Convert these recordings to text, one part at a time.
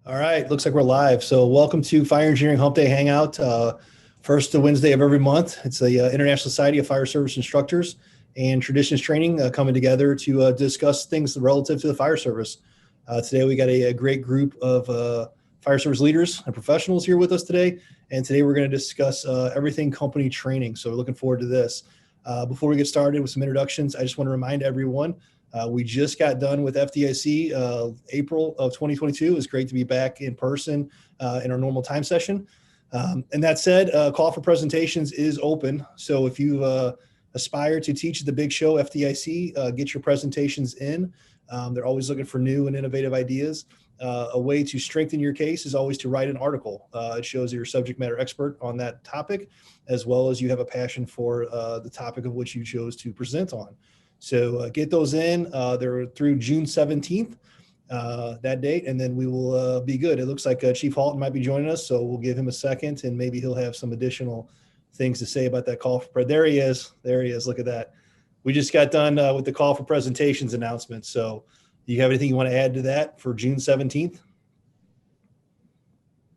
All right, looks like we're live. So welcome to Fire Engineering Humpday Hangout, first Wednesday of every month. It's the International Society of Fire Service Instructors and Traditions Training coming together to discuss things relative to the fire service. Today we got a great group of fire service leaders and professionals here with us today. And today we're going to discuss everything company training. So we're looking forward to this. Before we get started with some introductions, I just want to remind everyone we just got done with FDIC April of 2022. It was great to be back in person in our normal time session. And that said, call for presentations is open. So if you aspire to teach at the big show, FDIC, get your presentations in. They're always looking for new and innovative ideas. A way to strengthen your case is always to write an article. It shows that you're a subject matter expert on that topic, as well as you have a passion for the topic of which you chose to present on. So get those in. They're through June 17th, that date, and then we will be good. It looks like Chief Halton might be joining us, so we'll give him a second, and maybe he'll have some additional things to say about that call for. There he is. There he is. Look at that. We just got done with the call for presentations announcement. So do you have anything you want to add to that for June 17th?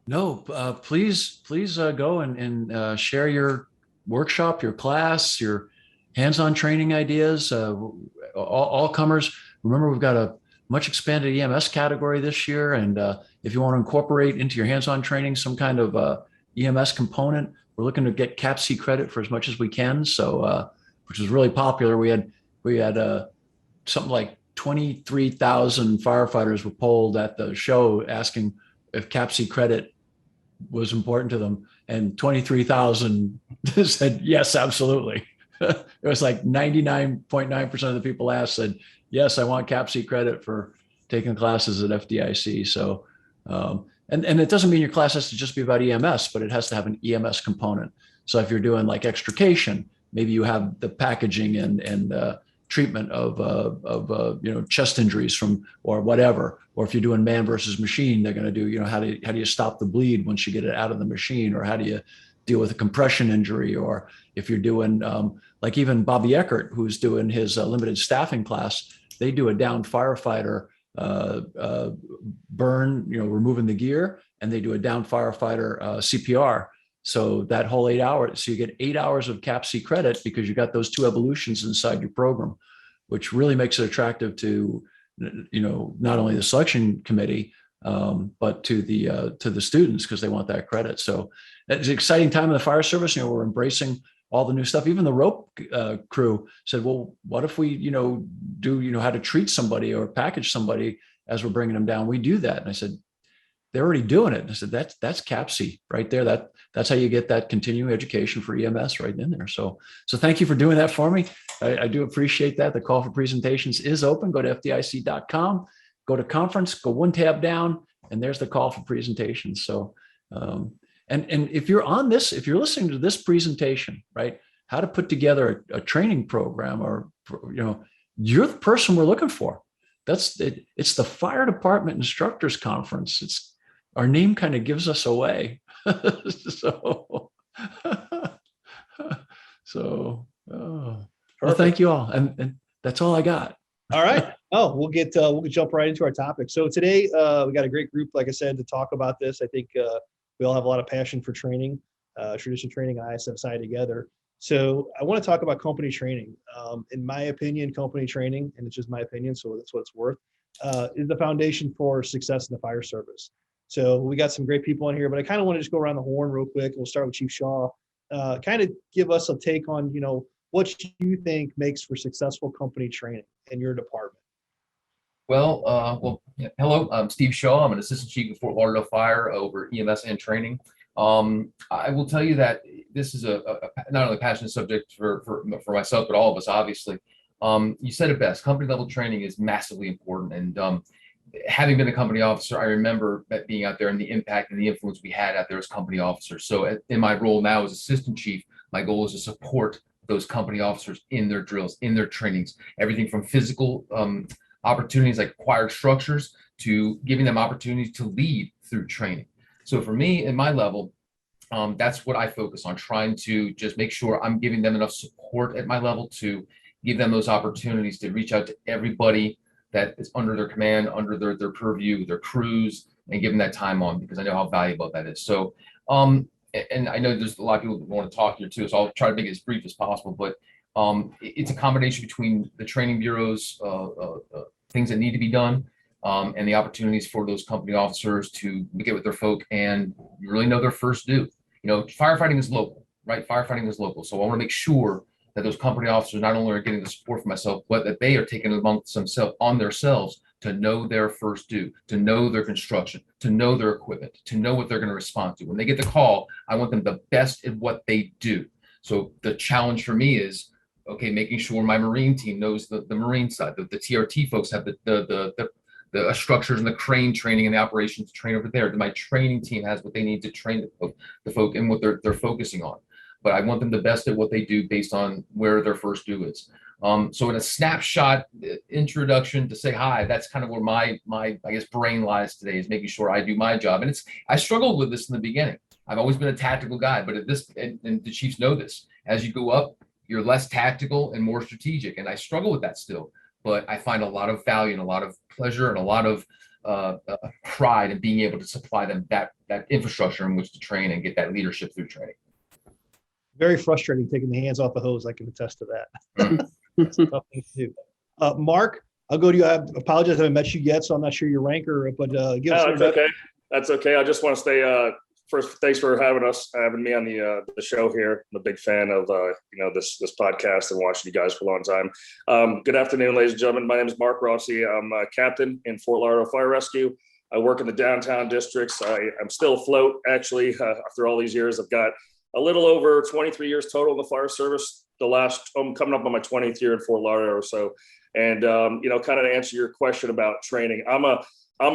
No, please go and share your workshop, your class, your hands-on training ideas, all comers. Remember, we've got a much expanded EMS category this year. And if you want to incorporate into your hands-on training some kind of EMS component, we're looking to get CAPC credit for as much as we can. So, which is really popular. We had something like 23,000 firefighters were polled at the show asking if CAPC credit was important to them. And 23,000 said, yes, absolutely. It was like 99.9% of the people asked said, yes, I want CAPC credit for taking classes at FDIC. So, and it doesn't mean your class has to just be about EMS, but it has to have an EMS component. So if you're doing like extrication, maybe you have the packaging and treatment of chest injuries from or whatever. Or if you're doing man versus machine, they're going to do, how do you stop the bleed once you get it out of the machine, or how do you deal with a compression injury? Or if you're doing like even Bobby Eckert, who's doing his limited staffing class, they do a downed firefighter burn, removing the gear, and they do a downed firefighter CPR. So that whole 8 hours, so you get 8 hours of CAPC credit because you got those two evolutions inside your program, which really makes it attractive to, not only the selection committee, but to the students, because they want that credit. So it's an exciting time in the fire service. We're embracing all the new stuff. Even the rope crew said, well, what if we, do, how to treat somebody or package somebody as we're bringing them down? We do that. And I said, they're already doing it. And I said, that's CAPC right there. That's how you get that continuing education for EMS right in there. So thank you for doing that for me. I do appreciate that. The call for presentations is open. Go to FDIC.com, go to conference, go one tab down, and there's the call for presentations. So, and if you're on this, if you're listening to this presentation, right, how to put together a training program, or, you're the person we're looking for. That's it. It's the Fire Department Instructors Conference. It's our name kind of gives us away. Well, thank you all. And that's all I got. All right. Oh, we'll jump right into our topic. So today we got a great group, like I said, to talk about this. I think we all have a lot of passion for training, tradition training, and ISFSI together. So I want to talk about company training. In my opinion, company training, and it's just my opinion, so that's what it's worth, is the foundation for success in the fire service. So we got some great people in here, but I kind of want to just go around the horn real quick. We'll start with Chief Shaw. Kind of give us a take on, what you think makes for successful company training in your department. Hello, I'm Steve Shaw. I'm an assistant chief of Fort Lauderdale Fire over EMS and training. I will tell you that this is a not only a passionate subject for myself, but all of us, obviously. You said it best. Company level training is massively important. And having been a company officer, I remember that being out there and the impact and the influence we had out there as company officers. So in my role now as assistant chief, my goal is to support those company officers in their drills, in their trainings, everything from physical opportunities like acquired structures to giving them opportunities to lead through training. So for me, in my level, that's what I focus on, trying to just make sure I'm giving them enough support at my level to give them those opportunities to reach out to everybody that is under their command, under their purview, their crews, and give them that time on, because I know how valuable that is. So, and I know there's a lot of people that want to talk here too, so I'll try to make it as brief as possible, but it's a combination between the training bureaus, things that need to be done, and the opportunities for those company officers to get with their folk and really know their first due. You know, firefighting is local, right? Firefighting is local. So I want to make sure that those company officers not only are getting the support for myself, but that they are taking it amongst themselves on themselves to know their first due, to know their construction, to know their equipment, to know what they're going to respond to. When they get the call, I want them the best at what they do. So the challenge for me is, okay, making sure my Marine team knows the Marine side, the TRT folks have the structures and the crane training and the operations to train over there. That my training team has what they need to train the folk and what they're focusing on. But I want them the best at what they do based on where their first due is. So in a snapshot introduction to say hi, that's kind of where my I guess brain lies today, is making sure I do my job. And I struggled with this in the beginning. I've always been a tactical guy, but at this, and the chiefs know this, as you go up, you're less tactical and more strategic. And I struggle with that still, but I find a lot of value and a lot of pleasure and a lot of pride in being able to supply them that infrastructure in which to train and get that leadership through training. Very frustrating taking the hands off the hose. I can attest to that. That's a tough thing to do. Mark, I'll go to you. I apologize, I haven't met you yet, so I'm not sure your rank, but give us. That's okay. That's okay. I just want to say first, thanks for having me on the show here. I'm a big fan of this podcast and watching you guys for a long time. Good afternoon, ladies and gentlemen. My name is Mark Rossi. I'm a captain in Fort Lauderdale Fire Rescue. I work in the downtown districts. I'm still afloat, actually, after all these years. I've got a little over 23 years total in the fire service. I'm coming up on my 20th year in Fort Lauderdale or so. And, kind of to answer your question about training, I'm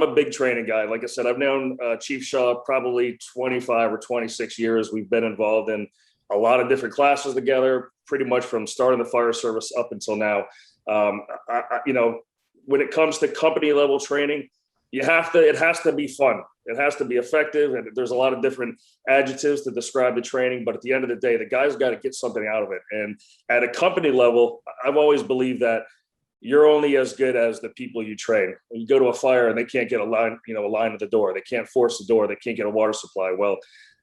a big training guy. Like I said, I've known Chief Shaw probably 25 or 26 years. We've been involved in a lot of different classes together, pretty much from starting the fire service up until now. When it comes to company level training, it has to be fun. It has to be effective. And there's a lot of different adjectives to describe the training. But at the end of the day, the guys got to get something out of it. And at a company level, I've always believed that you're only as good as the people you train. When you go to a fire and they can't get a line at the door, they can't force the door, they can't get a water supply. Well,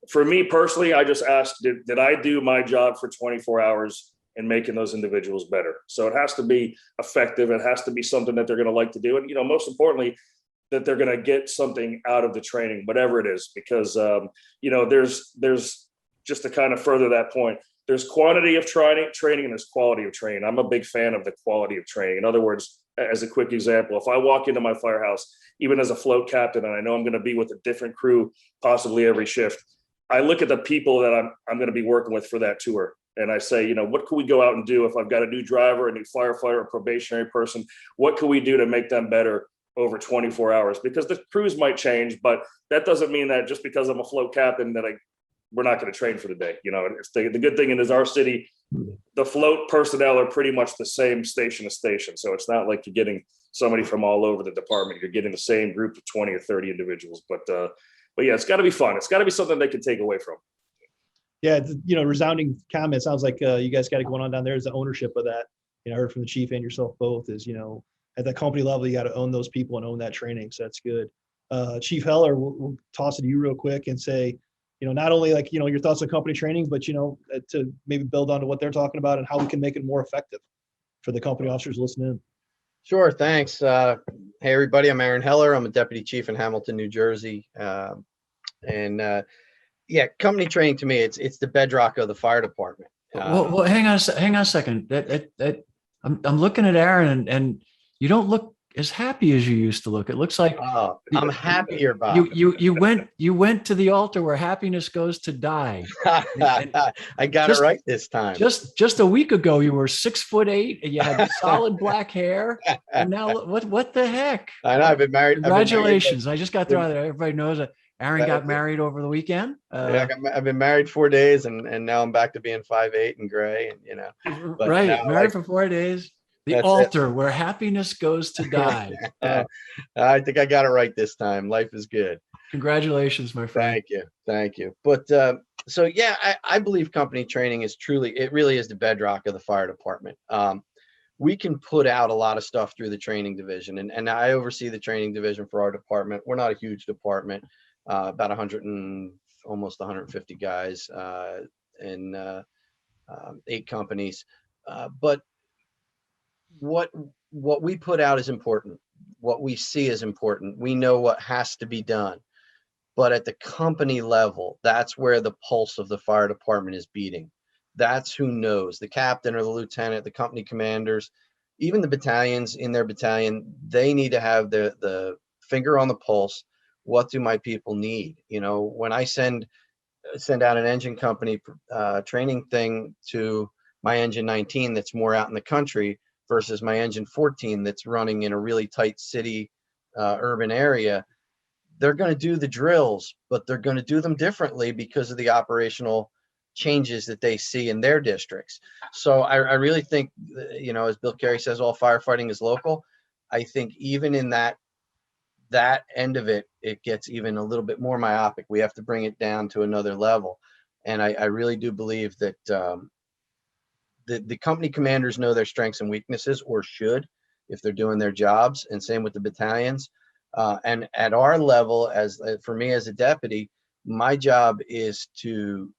for me personally, I just asked, did I do my job for 24 hours in making those individuals better? So it has to be effective. It has to be something that they're going to like to do. And, most importantly, that they're going to get something out of the training, whatever it is, because, there's just to kind of further that point, there's quantity of training and there's quality of training. I'm a big fan of the quality of training. In other words, as a quick example, if I walk into my firehouse, even as a float captain, and I know I'm going to be with a different crew, possibly every shift, I look at the people that I'm going to be working with for that tour. And I say, what can we go out and do if I've got a new driver, a new firefighter, a probationary person? What can we do to make them better over 24 hours? Because the crews might change, but that doesn't mean that just because I'm a float captain that we're not going to train for the day. It's the good thing is our city, the float personnel are pretty much the same station to station. So it's not like you're getting somebody from all over the department. You're getting the same group of 20 or 30 individuals. But yeah, it's got to be fun. It's got to be something they can take away from. Yeah, resounding comment. Sounds like you guys got it going on down there. Is the ownership of that. I heard from the chief and yourself both is, at the company level, you got to own those people and own that training. So that's good. Chief Heller, we'll toss it to you real quick and say, not only your thoughts on company training, but, to maybe build on to what they're talking about and how we can make it more effective for the company officers listening. Sure. Thanks. Hey, everybody. I'm Aaron Heller. I'm a deputy chief in Hamilton, New Jersey. Company training to me, it's the bedrock of the fire department. Well, hang on a second. I'm looking at Aaron and you don't look as happy as you used to look. It looks like I'm happier, Bob. You went to the altar where happiness goes to die. I got it right this time. Just a week ago, you were 6'8" and you had solid black hair. And now what the heck? I know. I've been married. Congratulations. I just got through there. Everybody knows that Aaron got married over the weekend. I've been married 4 days and now I'm back to being 5'8" and gray and married for 4 days. The altar where happiness goes to die. I think I got it right this time. Life is good. Congratulations, my friend. Thank you. But I believe company training is it really is the bedrock of the fire department. we can put out a lot of stuff through the training division. And I oversee the training division for our department. We're not a huge department, about 100 and almost 150 guys in 8 companies. But what we put out is important. What we see is important. We know what has to be done. But at the company level, that's where the pulse of the fire department is beating. That's who knows. The captain or the lieutenant, the company commanders, even the battalions in their battalion, they need to have the finger on the pulse. What do my people need? You know, when I send out an engine company training thing to my engine 19 that's more out in the country versus my engine 14 that's running in a really tight city urban area, they're going to do the drills, but they're going to do them differently because of the operational changes that they see in their districts. So I really think, you know, as Bill Carey says, all firefighting is local. I think even in that end of it, it gets even a little bit more myopic. We have to bring it down to another level. And I really do believe that the company commanders know their strengths and weaknesses, or should, if they're doing their jobs, and same with the battalions. And at our level, as for me as a deputy, my job is to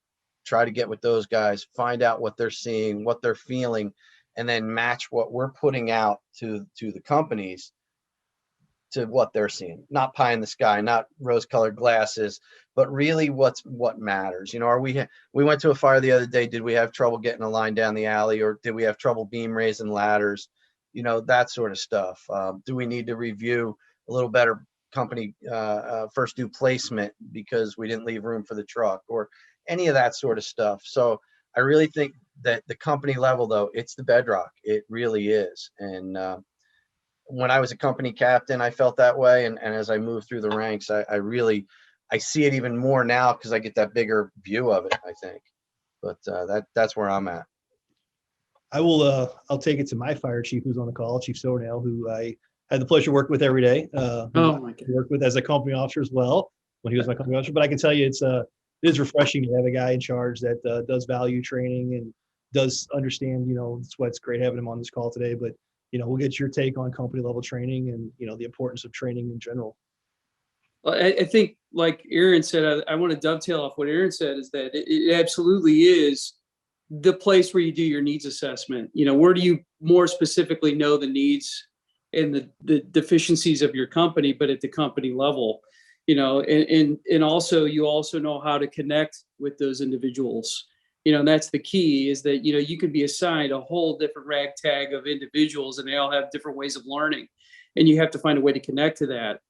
try to get with those guys, find out what they're seeing, what they're feeling, and then match what we're putting out to the companies to what they're seeing. Not pie in the sky, not rose-colored glasses, but really what matters. You know, we went to a fire the other day. Did we have trouble getting a line down the alley, or did we have trouble beam raising ladders? You know, that sort of stuff. Do we need to review a little better company first due placement because we didn't leave room for the truck, or any of that sort of stuff? So I really think that the company level, though, it's the bedrock. It really is. And when I was a company captain, I felt that way. And as I moved through the ranks, I see it even more now because I get that bigger view of it, I think. But that's where I'm at. I'll take it to my fire chief who's on the call, Chief Sornell, who I had the pleasure to work with every day. Oh my God. Worked with as a company officer as well when he was my company officer. But I can tell you, it is refreshing to have a guy in charge that does value training and does understand. You know, that's why it's great having him on this call today. But you know, we'll get your take on company level training and, you know, the importance of training in general. Well, I think, like Aaron said, I want to dovetail off what Aaron said, is that it absolutely is the place where you do your needs assessment. You know, where do you more specifically know the needs and the deficiencies of your company, but at the company level, you know, and also you also know how to connect with those individuals. You know, and that's the key, is that, you know, you can be assigned a whole different ragtag of individuals and they all have different ways of learning, and you have to find a way to connect to that.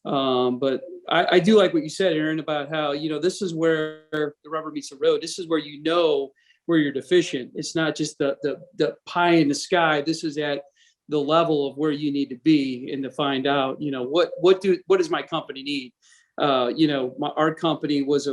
But I do like what you said, Aaron, about how, you know, this is where the rubber meets the road. This is where you know where you're deficient. It's not just the pie in the sky. This is at the level of where you need to be, and to find out, you know, what does my company need? You know, our company was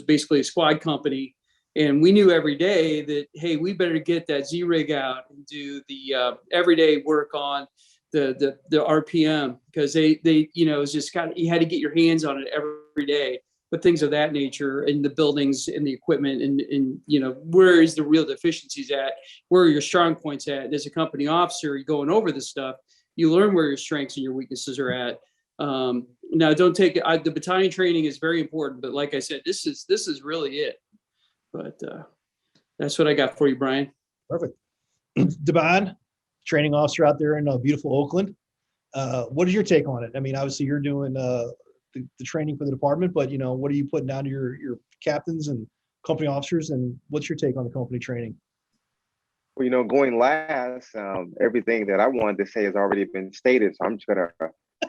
basically a squad company. And we knew every day that, hey, we better get that Z rig out and do the everyday work on the RPM, because they you know, it's just you had to get your hands on it every day. But things of that nature, and the buildings and the equipment, and you know, where is the real deficiencies at? Where are your strong points at? And as a company officer, you're going over this stuff, you learn where your strengths and your weaknesses are at. Now, don't take it. The battalion training is very important, but like I said, this is really it. But that's what I got for you, Brian. Perfect. Devon, training officer out there in beautiful Oakland. What is your take on it? I mean, obviously you're doing the training for the department, but you know, what are you putting down to your captains and company officers, and what's your take on the company training? Well, you know, going last, everything that I wanted to say has already been stated, so I'm just gonna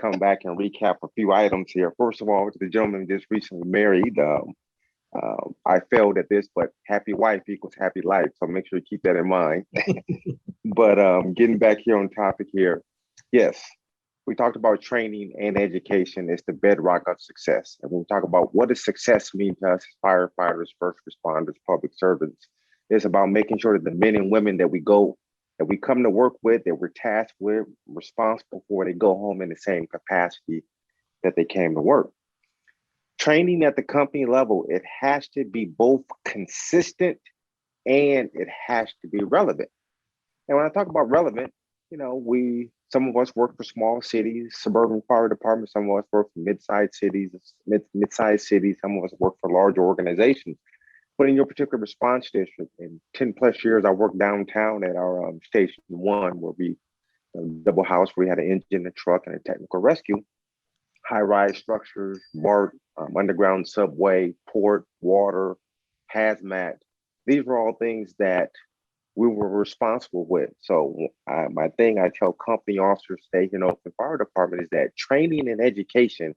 come back and recap a few items here. First of all, to the gentleman just recently married, I failed at this, but happy wife equals happy life. So make sure you keep that in mind. But getting back here on topic here, yes, we talked about training and education is the bedrock of success. And when we talk about what does success mean to us, firefighters, first responders, public servants, it's about making sure that the men and women that we come to work with, that we're tasked with, responsible for, they go home in the same capacity that they came to work. Training at the company level, it has to be both consistent and it has to be relevant. And when I talk about relevant, some of us work for small cities, suburban fire departments. Some of us work for mid-sized cities, mid-sized cities. Some of us work for large organizations. But in your particular response district, in 10 plus years, I worked downtown at our Station 1, where we double house, where we had an engine, a truck, and a technical rescue. High-rise structures, BART, underground subway, port, water, hazmat. These were all things that we were responsible with. So my thing I tell company officers, state, the fire department is that training and education,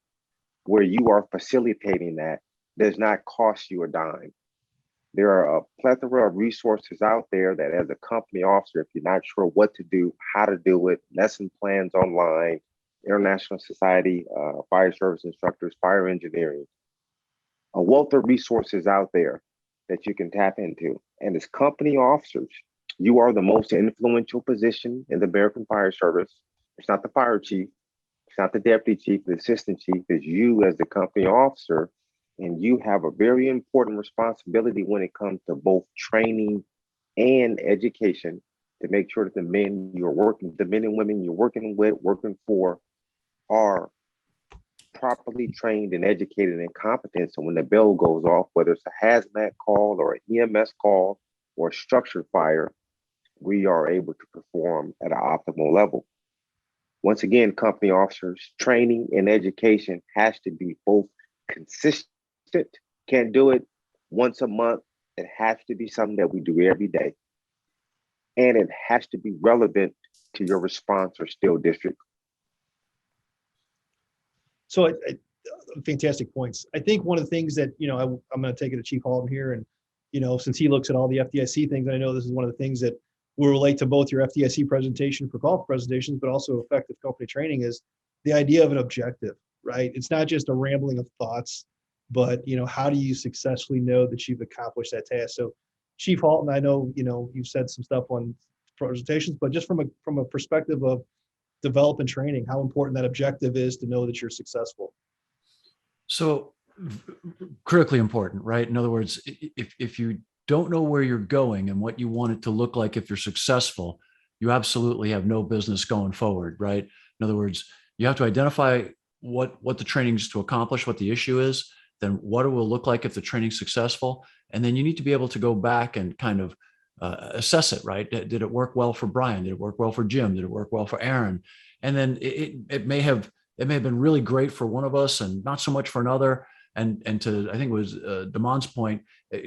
where you are facilitating that, does not cost you a dime. There are a plethora of resources out there that as a company officer, if you're not sure what to do, how to do it, lesson plans online, International Society, Fire Service Instructors, Fire Engineering, a wealth of resources out there that you can tap into. And as company officers, you are the most influential position in the American Fire Service. It's not the fire chief, it's not the deputy chief, the assistant chief, it's you as the company officer. And you have a very important responsibility when it comes to both training and education to make sure that the men and women you're working with, working for, are properly trained and educated and competent. So when the bell goes off, whether it's a hazmat call or an EMS call or a structured fire, we are able to perform at an optimal level. Once again, company officers, training and education has to be both consistent. Can't do it once a month. It has to be something that we do every day. And it has to be relevant to your response or still district. So fantastic points. I think one of the things that, I'm going to take it to Chief Halton here. And, since he looks at all the FDIC things, I know this is one of the things that will relate to both your FDIC presentation for golf presentations, but also effective company training, is the idea of an objective, right? It's not just a rambling of thoughts, but, how do you successfully know that you've accomplished that task? So Chief Halton, I know, you've said some stuff on presentations, but just from a perspective of development training, how important that objective is to know that you're successful. So critically important, right? In other words, if you don't know where you're going and what you want it to look like if you're successful, you absolutely have no business going forward, right? In other words, you have to identify what the training is to accomplish, what the issue is, then what it will look like if the training's successful. And then you need to be able to go back and kind of assess it, right? Did it work well for Brian? Did it work well for Jim? Did it work well for Aaron? And then it may have been really great for one of us and not so much for another. And to, I think it was Damon's point,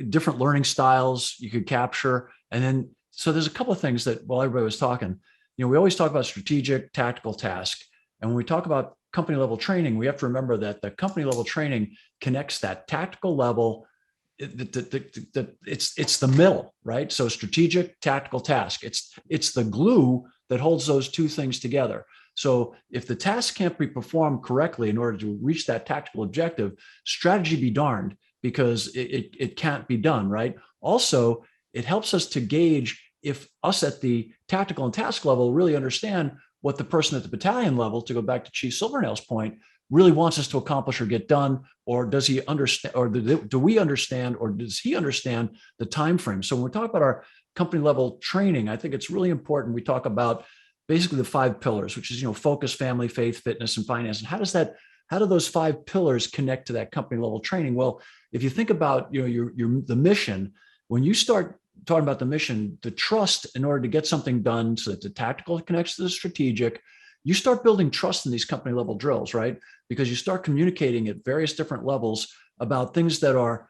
different learning styles you could capture. And then, so there's a couple of things that while everybody was talking, we always talk about strategic, tactical task. And when we talk about company level training, we have to remember that the company level training connects that tactical level. It's the middle, right? So strategic, tactical task. It's the glue that holds those two things together. So if the task can't be performed correctly in order to reach that tactical objective, strategy be darned, because it can't be done, right? Also, it helps us to gauge if us at the tactical and task level really understand what the person at the battalion level, to go back to Chief Silvernail's point, really wants us to accomplish or get done, or does he understand, or do we understand, or does he understand the time frame? So when we talk about our company level training, I think it's really important we talk about basically the 5 pillars, which is, focus, family, faith, fitness, and finance. And how do those 5 pillars connect to that company level training? Well, if you think about, the mission, when you start talking about the mission, the trust in order to get something done so that the tactical connects to the strategic, you start building trust in these company level drills, right? Because you start communicating at various different levels about things that are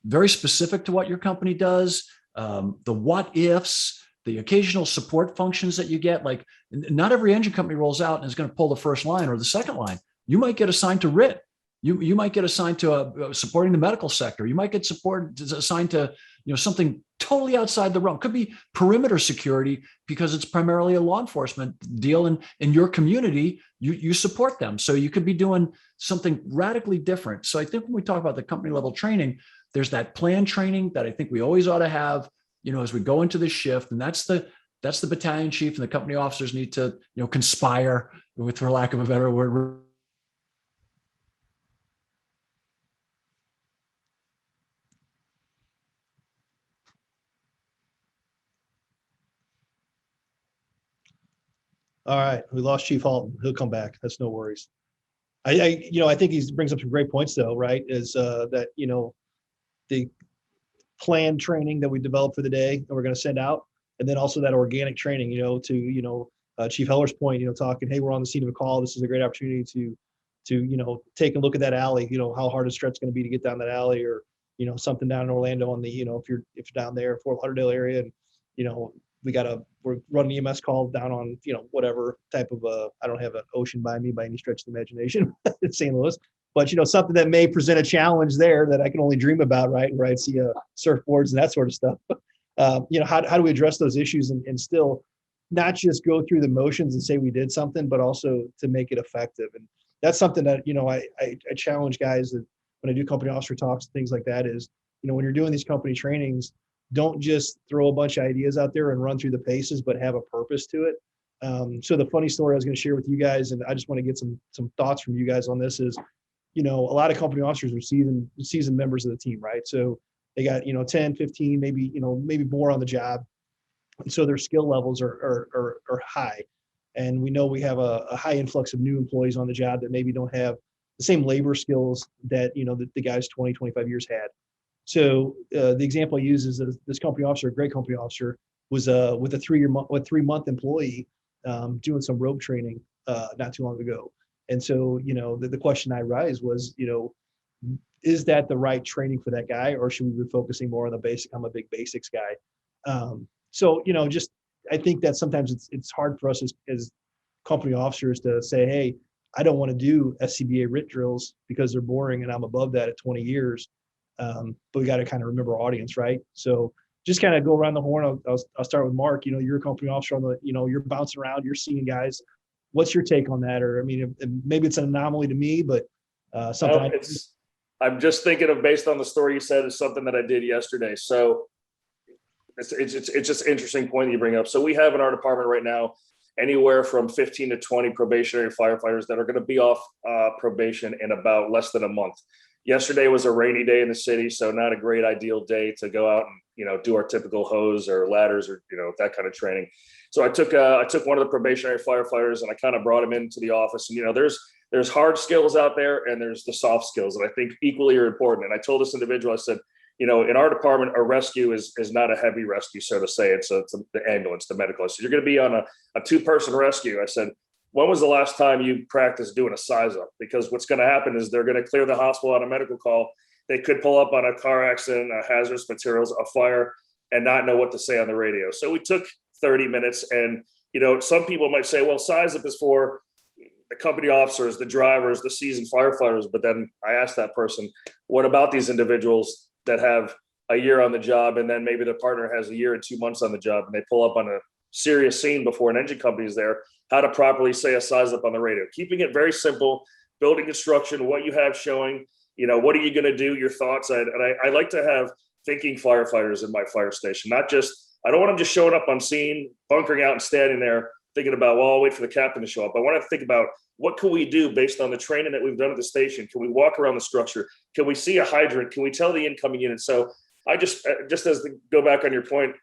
very specific to what your company does, the what ifs, the occasional support functions that you get. Like, not every engine company rolls out and is going to pull the first line or the second line. You might get assigned to RIT. You might get assigned to supporting the medical sector. You might get assigned to something totally outside the realm. Could be perimeter security, because it's primarily a law enforcement deal, and in your community, you support them. So you could be doing something radically different. So I think when we talk about the company level training, there's that plan training that I think we always ought to have, as we go into the shift, and that's the battalion chief and the company officers need to conspire, with, for lack of a better word. All right, we lost Chief Halton. He'll come back. That's no worries. I think he brings up some great points though, right? Is that the planned training that we developed for the day and we're going to send out, and then also that organic training, to Chief Heller's point, talking, hey, we're on the scene of a call. This is a great opportunity to take a look at that alley. How hard a stretch going to be to get down that alley, or something down in Orlando on the if you're down there Fort Lauderdale area, and we're running EMS call down on whatever type of I don't have an ocean by me by any stretch of the imagination in St. Louis, but something that may present a challenge there that I can only dream about, right? Where I see surfboards and that sort of stuff. How do we address those issues and still not just go through the motions and say we did something, but also to make it effective? And that's something that I challenge guys that when I do company officer talks and things like that is when you're doing these company trainings, don't just throw a bunch of ideas out there and run through the paces, but have a purpose to it. So the funny story I was going to share with you guys, and I just want to get some thoughts from you guys on this is, a lot of company officers are seasoned members of the team, right? So they got 10, 15, maybe more on the job, and so their skill levels are high. And we know we have a high influx of new employees on the job that maybe don't have the same labor skills that the guys 20, 25 years had. So the example I use is this company officer, a great company officer, was with a 3-month employee doing some rope training not too long ago. And so the question I raised was, is that the right training for that guy, or should we be focusing more on the basic? I'm a big basics guy. So just I think that sometimes it's hard for us as company officers to say, hey, I don't want to do SCBA RIT drills because they're boring and I'm above that at 20 years. But we got to kind of remember our audience, right? So just kind of go around the horn. I'll start with Mark. You're a company officer on the, you're bouncing around, you're seeing guys. What's your take on that? Or, I mean, maybe it's an anomaly to me, but something. I'm just thinking of, based on the story you said, is something that I did yesterday. So it's just an interesting point that you bring up. So we have in our department right now anywhere from 15 to 20 probationary firefighters that are going to be off probation in about less than a month. Yesterday was a rainy day in the city, so not a great ideal day to go out and do our typical hose or ladders or that kind of training. So I took one of the probationary firefighters and I kind of brought him into the office. And there's hard skills out there and there's the soft skills that I think equally are important. And I told this individual, I said, in our department, a rescue is not a heavy rescue, so to say. It's the ambulance, the medical. So you're going to be on a 2-person rescue. I said, when was the last time you practiced doing a size up? Because what's going to happen is they're going to clear the hospital on a medical call. They could pull up on a car accident, hazardous materials, a fire, and not know what to say on the radio. So we took 30 minutes. And, some people might say, well, size up is for the company officers, the drivers, the seasoned firefighters. But then I asked that person, what about these individuals that have a year on the job and then maybe their partner has a year and 2 months on the job and they pull up on a serious scene before an engine company is there? How to properly say a size up on the radio, keeping it very simple, building instruction, what you have showing, what are you going to do, your thoughts. I like to have thinking firefighters in my fire station, not just, I don't want them just showing up on scene, bunkering out and standing there thinking about, well, I'll wait for the captain to show up. I want to think about what can we do based on the training that we've done at the station? Can we walk around the structure? Can we see a hydrant? Can we tell the incoming unit? So I just go back on your point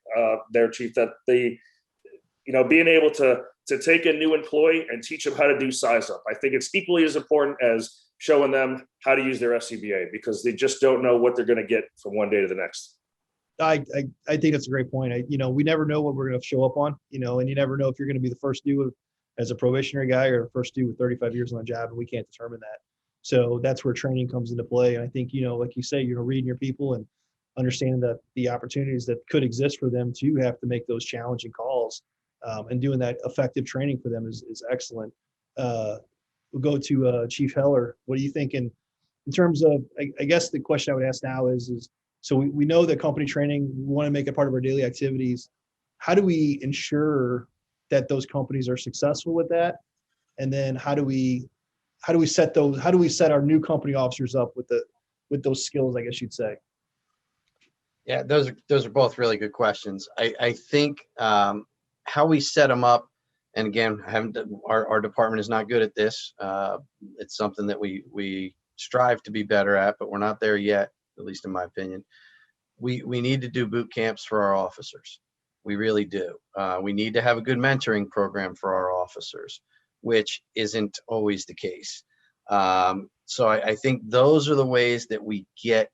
there, Chief, that being able to take a new employee and teach them how to do size up. I think it's equally as important as showing them how to use their SCBA, because they just don't know what they're going to get from one day to the next. I think that's a great point. We never know what we're going to show up on, and you never know if you're going to be the first due as a probationary guy or first due with 35 years on the job, and we can't determine that. So that's where training comes into play. And I think, like you say, reading your people and understanding that the opportunities that could exist for them to have to make those challenging calls and doing that effective training for them is excellent. We'll go to Chief Heller. What are you thinking in terms of, I guess the question I would ask now is so we know that company training, we want to make it part of our daily activities. How do we ensure that those companies are successful with that? And then how do we set our new company officers up with those skills, I guess you'd say? Yeah, those are both really good questions. I think how we set them up, and again, our department is not good at this. It's something that we strive to be better at, but we're not there yet, at least in my opinion. We need to do boot camps for our officers. We really do. We need to have a good mentoring program for our officers, which isn't always the case. So I think those are the ways that we get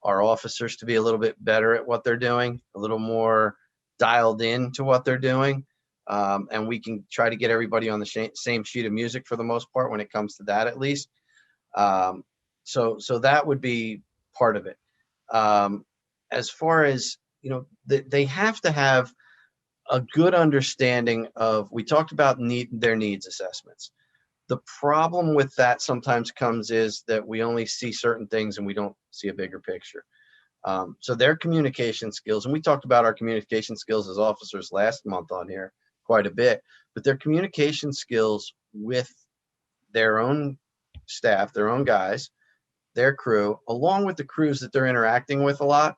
our officers to be a little bit better at what they're doing, a little more dialed in to what they're doing. And we can try to get everybody on the same sheet of music for the most part when it comes to that, at least. So that would be part of it. As far as, you know, they have to have a good understanding of, we talked about their needs assessments. The problem with that sometimes comes is that we only see certain things and we don't see a bigger picture. So their communication skills, and we talked about our communication skills as officers last month on here quite a bit, but their communication skills with their own staff, their own guys, their crew, along with the crews that they're interacting with a lot,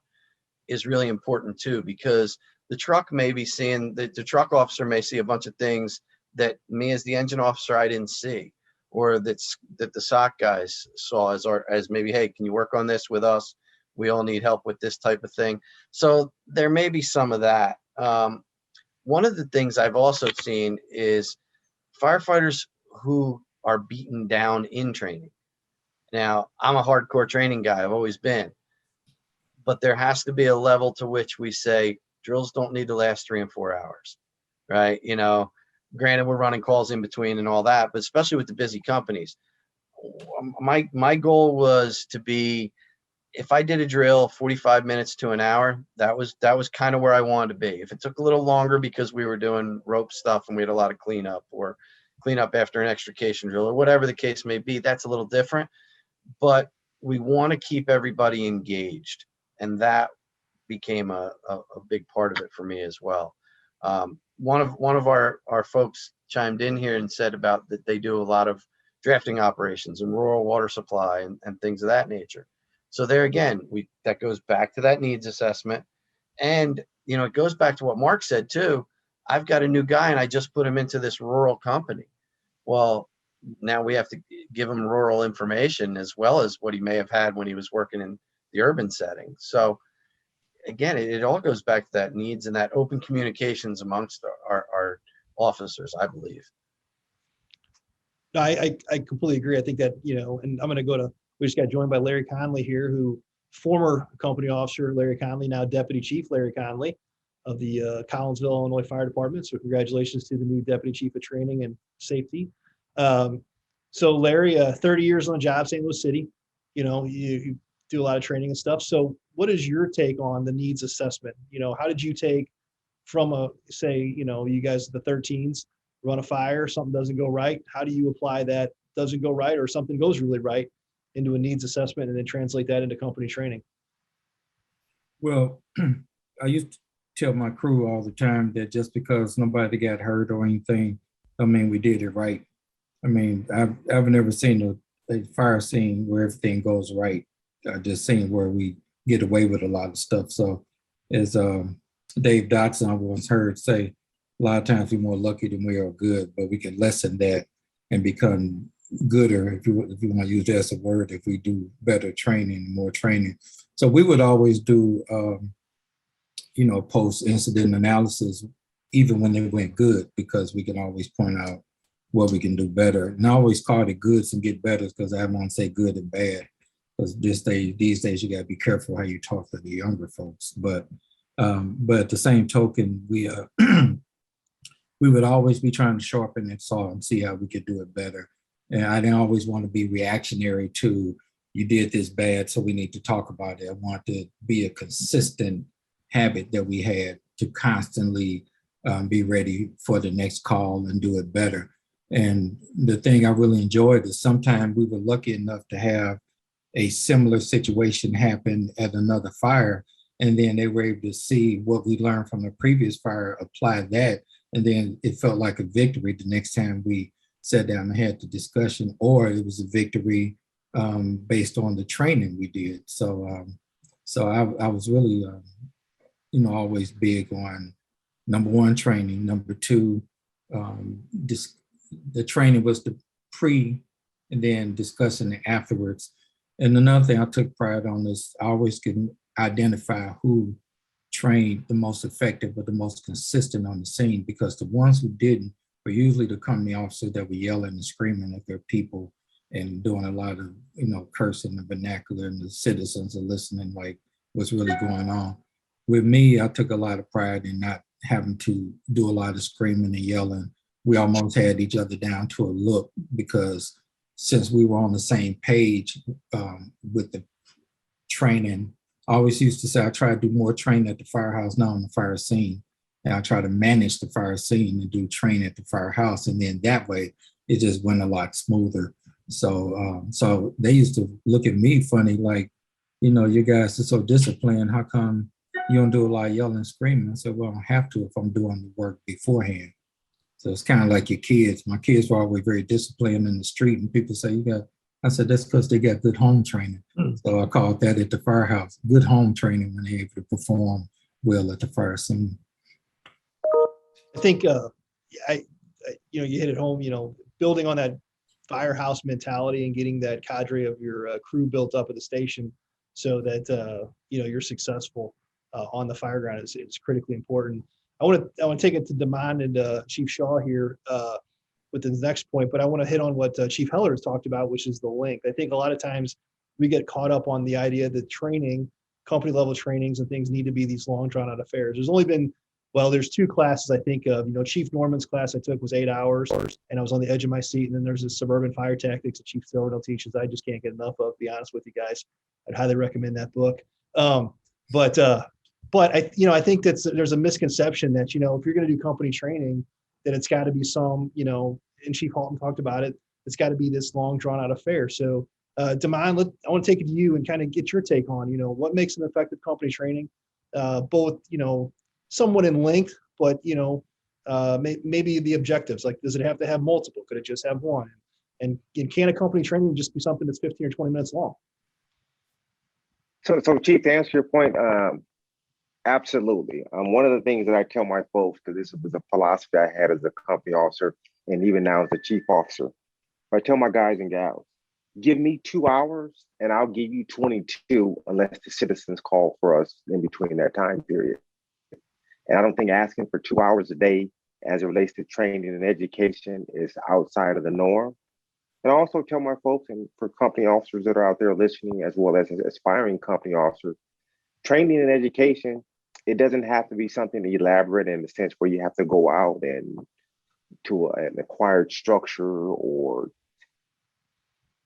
is really important too, because the truck may be seeing, the truck officer may see a bunch of things that me as the engine officer, I didn't see, or that the SOC guys saw as maybe, hey, can you work on this with us? We all need help with this type of thing. So there may be some of that. One of the things I've also seen is firefighters who are beaten down in training. Now, I'm a hardcore training guy, I've always been, but there has to be a level to which we say drills don't need to last 3 and 4 hours, right? You know, granted, we're running calls in between and all that, but especially with the busy companies, my goal was to be, if I did a drill 45 minutes to an hour, that was kind of where I wanted to be. If it took a little longer because we were doing rope stuff and we had a lot of cleanup, or cleanup after an extrication drill, or whatever the case may be, that's a little different. But we want to keep everybody engaged, and that became a big part of it for me as well. One of our folks chimed in here and said about that they do a lot of drafting operations and rural water supply and things of that nature. So there again, that goes back to that needs assessment. And, you know, it goes back to what Mark said too. I've got a new guy and I just put him into this rural company. Well, now we have to give him rural information as well as what he may have had when he was working in the urban setting. So again, it all goes back to that needs and that open communications amongst our officers, I believe. No, I completely agree. I think that, you know, and I'm going to go to, we just got joined by Larry Conley here, who former company officer, Larry Conley, now Deputy Chief Larry Conley of the Collinsville, Illinois Fire Department. So congratulations to the new Deputy Chief of Training and Safety. So Larry, 30 years on the job, St. Louis City, you know, you do a lot of training and stuff. So what is your take on the needs assessment? You know, how did you take from say, you know, you guys, the 13s, run a fire, something doesn't go right. How do you apply that doesn't go right or something goes really right into a needs assessment and then translate that into company training? Well, I used to tell my crew all the time that just because nobody got hurt or anything, I mean, we did it right. I mean, I've never seen a fire scene where everything goes right. I just seen where we get away with a lot of stuff. So as Dave Dotson I once heard say, a lot of times we're more lucky than we are good, but we can lessen that and become gooder, if you want to use that as a word, if we do better training, more training. So we would always do, you know, post-incident analysis, even when they went good, because we can always point out what we can do better. And I always call it goods and get better, because I want to say good and bad, because these days you got to be careful how you talk to the younger folks. But at the same token, we would always be trying to sharpen that saw and see how we could do it better. And I didn't always want to be reactionary to, you did this bad, so we need to talk about it. I want to be a consistent habit that we had to constantly be ready for the next call and do it better. And the thing I really enjoyed is sometimes we were lucky enough to have a similar situation happen at another fire, and then they were able to see what we learned from the previous fire, apply that, and then it felt like a victory the next time we sat down and had the discussion, or it was a victory based on the training we did. So I was really, you know, always big on number one, training. Number two, the training was the pre and then discussing it afterwards. And another thing I took pride on is I always can identify who trained the most effective or the most consistent on the scene, because the ones who didn't were usually the company officers that were yelling and screaming at their people and doing a lot of, cursing the vernacular, and the citizens are listening like what's really going on. With me, I took a lot of pride in not having to do a lot of screaming and yelling. We almost had each other down to a look, because since we were on the same page with the training, I always used to say I try to do more training at the firehouse now on the fire scene. And I try to manage the fire scene and do training at the firehouse. And then that way it just went a lot smoother. So they used to look at me funny, like, you guys are so disciplined. How come you don't do a lot of yelling and screaming? I said, well, I don't have to if I'm doing the work beforehand. So it's kind of like your kids. My kids were always very disciplined in the street, and people say, I said, that's because they got good home training. So I called that at the firehouse, good home training, when they're able to perform well at the fire scene. I think, you hit it home, building on that firehouse mentality and getting that cadre of your crew built up at the station so that, you're successful on the fire ground is critically important. I want to take it to Damon and Chief Shaw here with the next point, but I want to hit on what Chief Heller has talked about, which is the length. I think a lot of times we get caught up on the idea that training, company level trainings and things need to be these long drawn out affairs. There's two classes I think of. Chief Norman's class I took was 8 hours, and I was on the edge of my seat. And then there's this Suburban Fire Tactics that Chief Silverdale teaches. I just can't get enough of, to be honest with you guys. I'd highly recommend that book. But I think there's a misconception that, if you're going to do company training, that it's got to be some, and Chief Halton talked about it, it's got to be this long drawn out affair. So Damon, I want to take it to you and kind of get your take on, what makes an effective company training, both, somewhat in length, but, maybe the objectives, like, does it have to have multiple? Could it just have one? And can a company training just be something that's 15 or 20 minutes long? So Chief, to answer your point, absolutely. One of the things that I tell my folks, because this was a philosophy I had as a company officer and even now as a chief officer, I tell my guys and gals, give me 2 hours and I'll give you 22 unless the citizens call for us in between that time period. And I don't think asking for 2 hours a day as it relates to training and education is outside of the norm. And I also tell my folks, and for company officers that are out there listening, as well as aspiring company officers, training and education, it doesn't have to be something elaborate in the sense where you have to go out and to an acquired structure or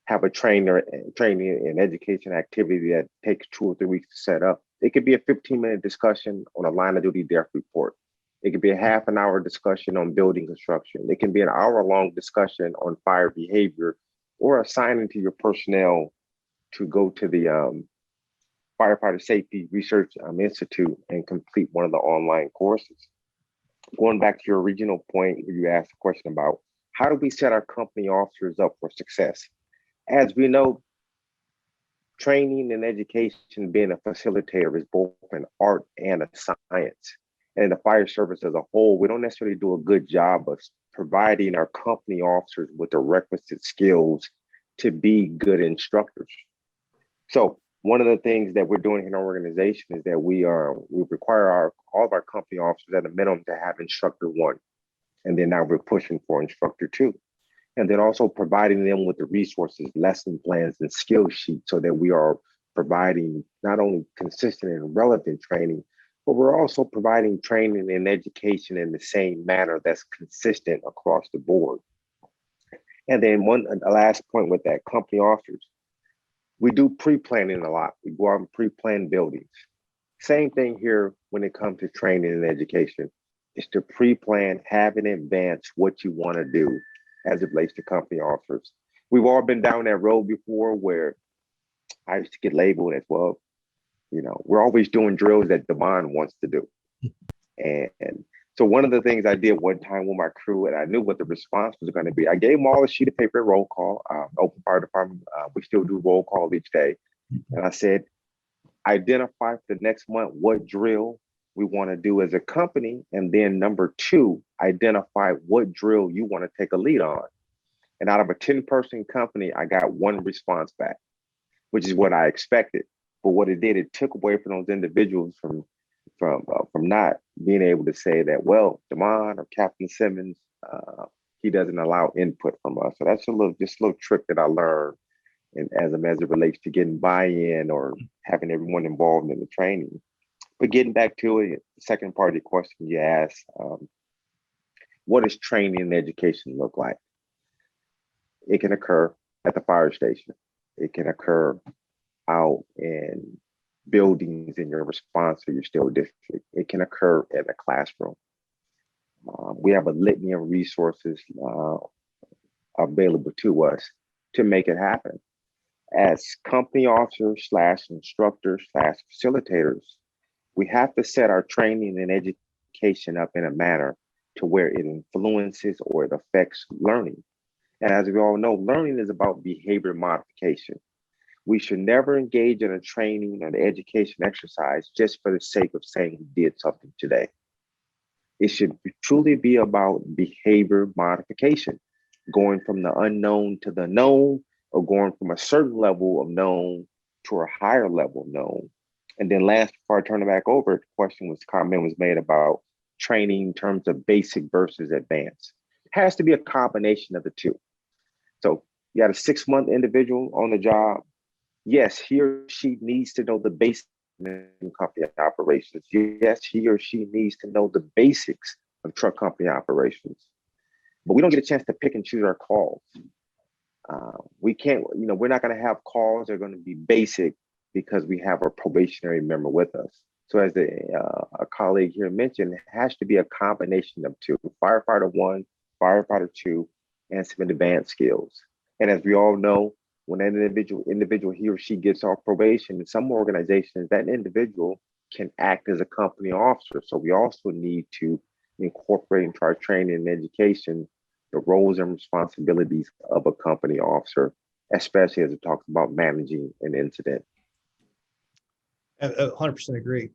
have a training and education activity that takes 2 or 3 weeks to set up. It could be a 15-minute discussion on a line of duty death report. It could be a half an hour discussion on building construction. It can be an hour-long discussion on fire behavior, or assigning to your personnel to go to the Firefighter Safety Research Institute and complete one of the online courses. Going back to your original point, where you asked a question about how do we set our company officers up for success? As we know, training and education, being a facilitator, is both an art and a science. And in the fire service as a whole, we don't necessarily do a good job of providing our company officers with the requisite skills to be good instructors. So one of the things that we're doing in our organization is that we require all of our company officers at a minimum to have instructor 1. And then now we're pushing for instructor 2. And then also providing them with the resources, lesson plans, and skill sheets so that we are providing not only consistent and relevant training, but we're also providing training and education in the same manner that's consistent across the board. And then a last point with that, company officers, we do pre-planning a lot. We go out and pre-plan buildings. Same thing here when it comes to training and education. It's to pre-plan, have in advance what you want to do as it relates to company officers. We've all been down that road before where I used to get labeled as, well, we're always doing drills that Devon wants to do. And so one of the things I did one time with my crew, and I knew what the response was going to be, I gave them all a sheet of paper roll call. Open Fire Department, we still do roll call each day. And I said, identify for the next month what drill we want to do as a company. And then number 2, identify what drill you want to take a lead on. And out of a 10-person company, I got 1 response back, which is what I expected. But what it did, it took away from those individuals from from not being able to say that, well, Damon or Captain Simmons, he doesn't allow input from us. So that's just a little trick that I learned, and as it relates to getting buy-in or having everyone involved in the training. But getting back to it, the second part of the question you asked, what does training and education look like? It can occur at the fire station. It can occur out in buildings in your response to your still district. It can occur at a classroom. We have a litany of resources available to us to make it happen. As company officers / instructors / facilitators, we have to set our training and education up in a manner to where it influences or it affects learning. And as we all know, learning is about behavior modification. We should never engage in a training or an education exercise just for the sake of saying we did something today. It should truly be about behavior modification, going from the unknown to the known, or going from a certain level of known to a higher level of known. And then last, before I turn it back over, comment was made about training in terms of basic versus advanced. It has to be a combination of the two. So you got a 6-month individual on the job. Yes, he or she needs to know the basics of company operations. Yes, he or she needs to know the basics of truck company operations. But we don't get a chance to pick and choose our calls. We can't, we're not going to have calls that are going to be basic because we have our probationary member with us. So as a colleague here mentioned, it has to be a combination of two: Firefighter 1, Firefighter 2, and some advanced skills. And as we all know, when an individual, he or she gets off probation, in some organizations, that individual can act as a company officer. So we also need to incorporate into our training and education the roles and responsibilities of a company officer, especially as it talks about managing an incident. I 100% agree.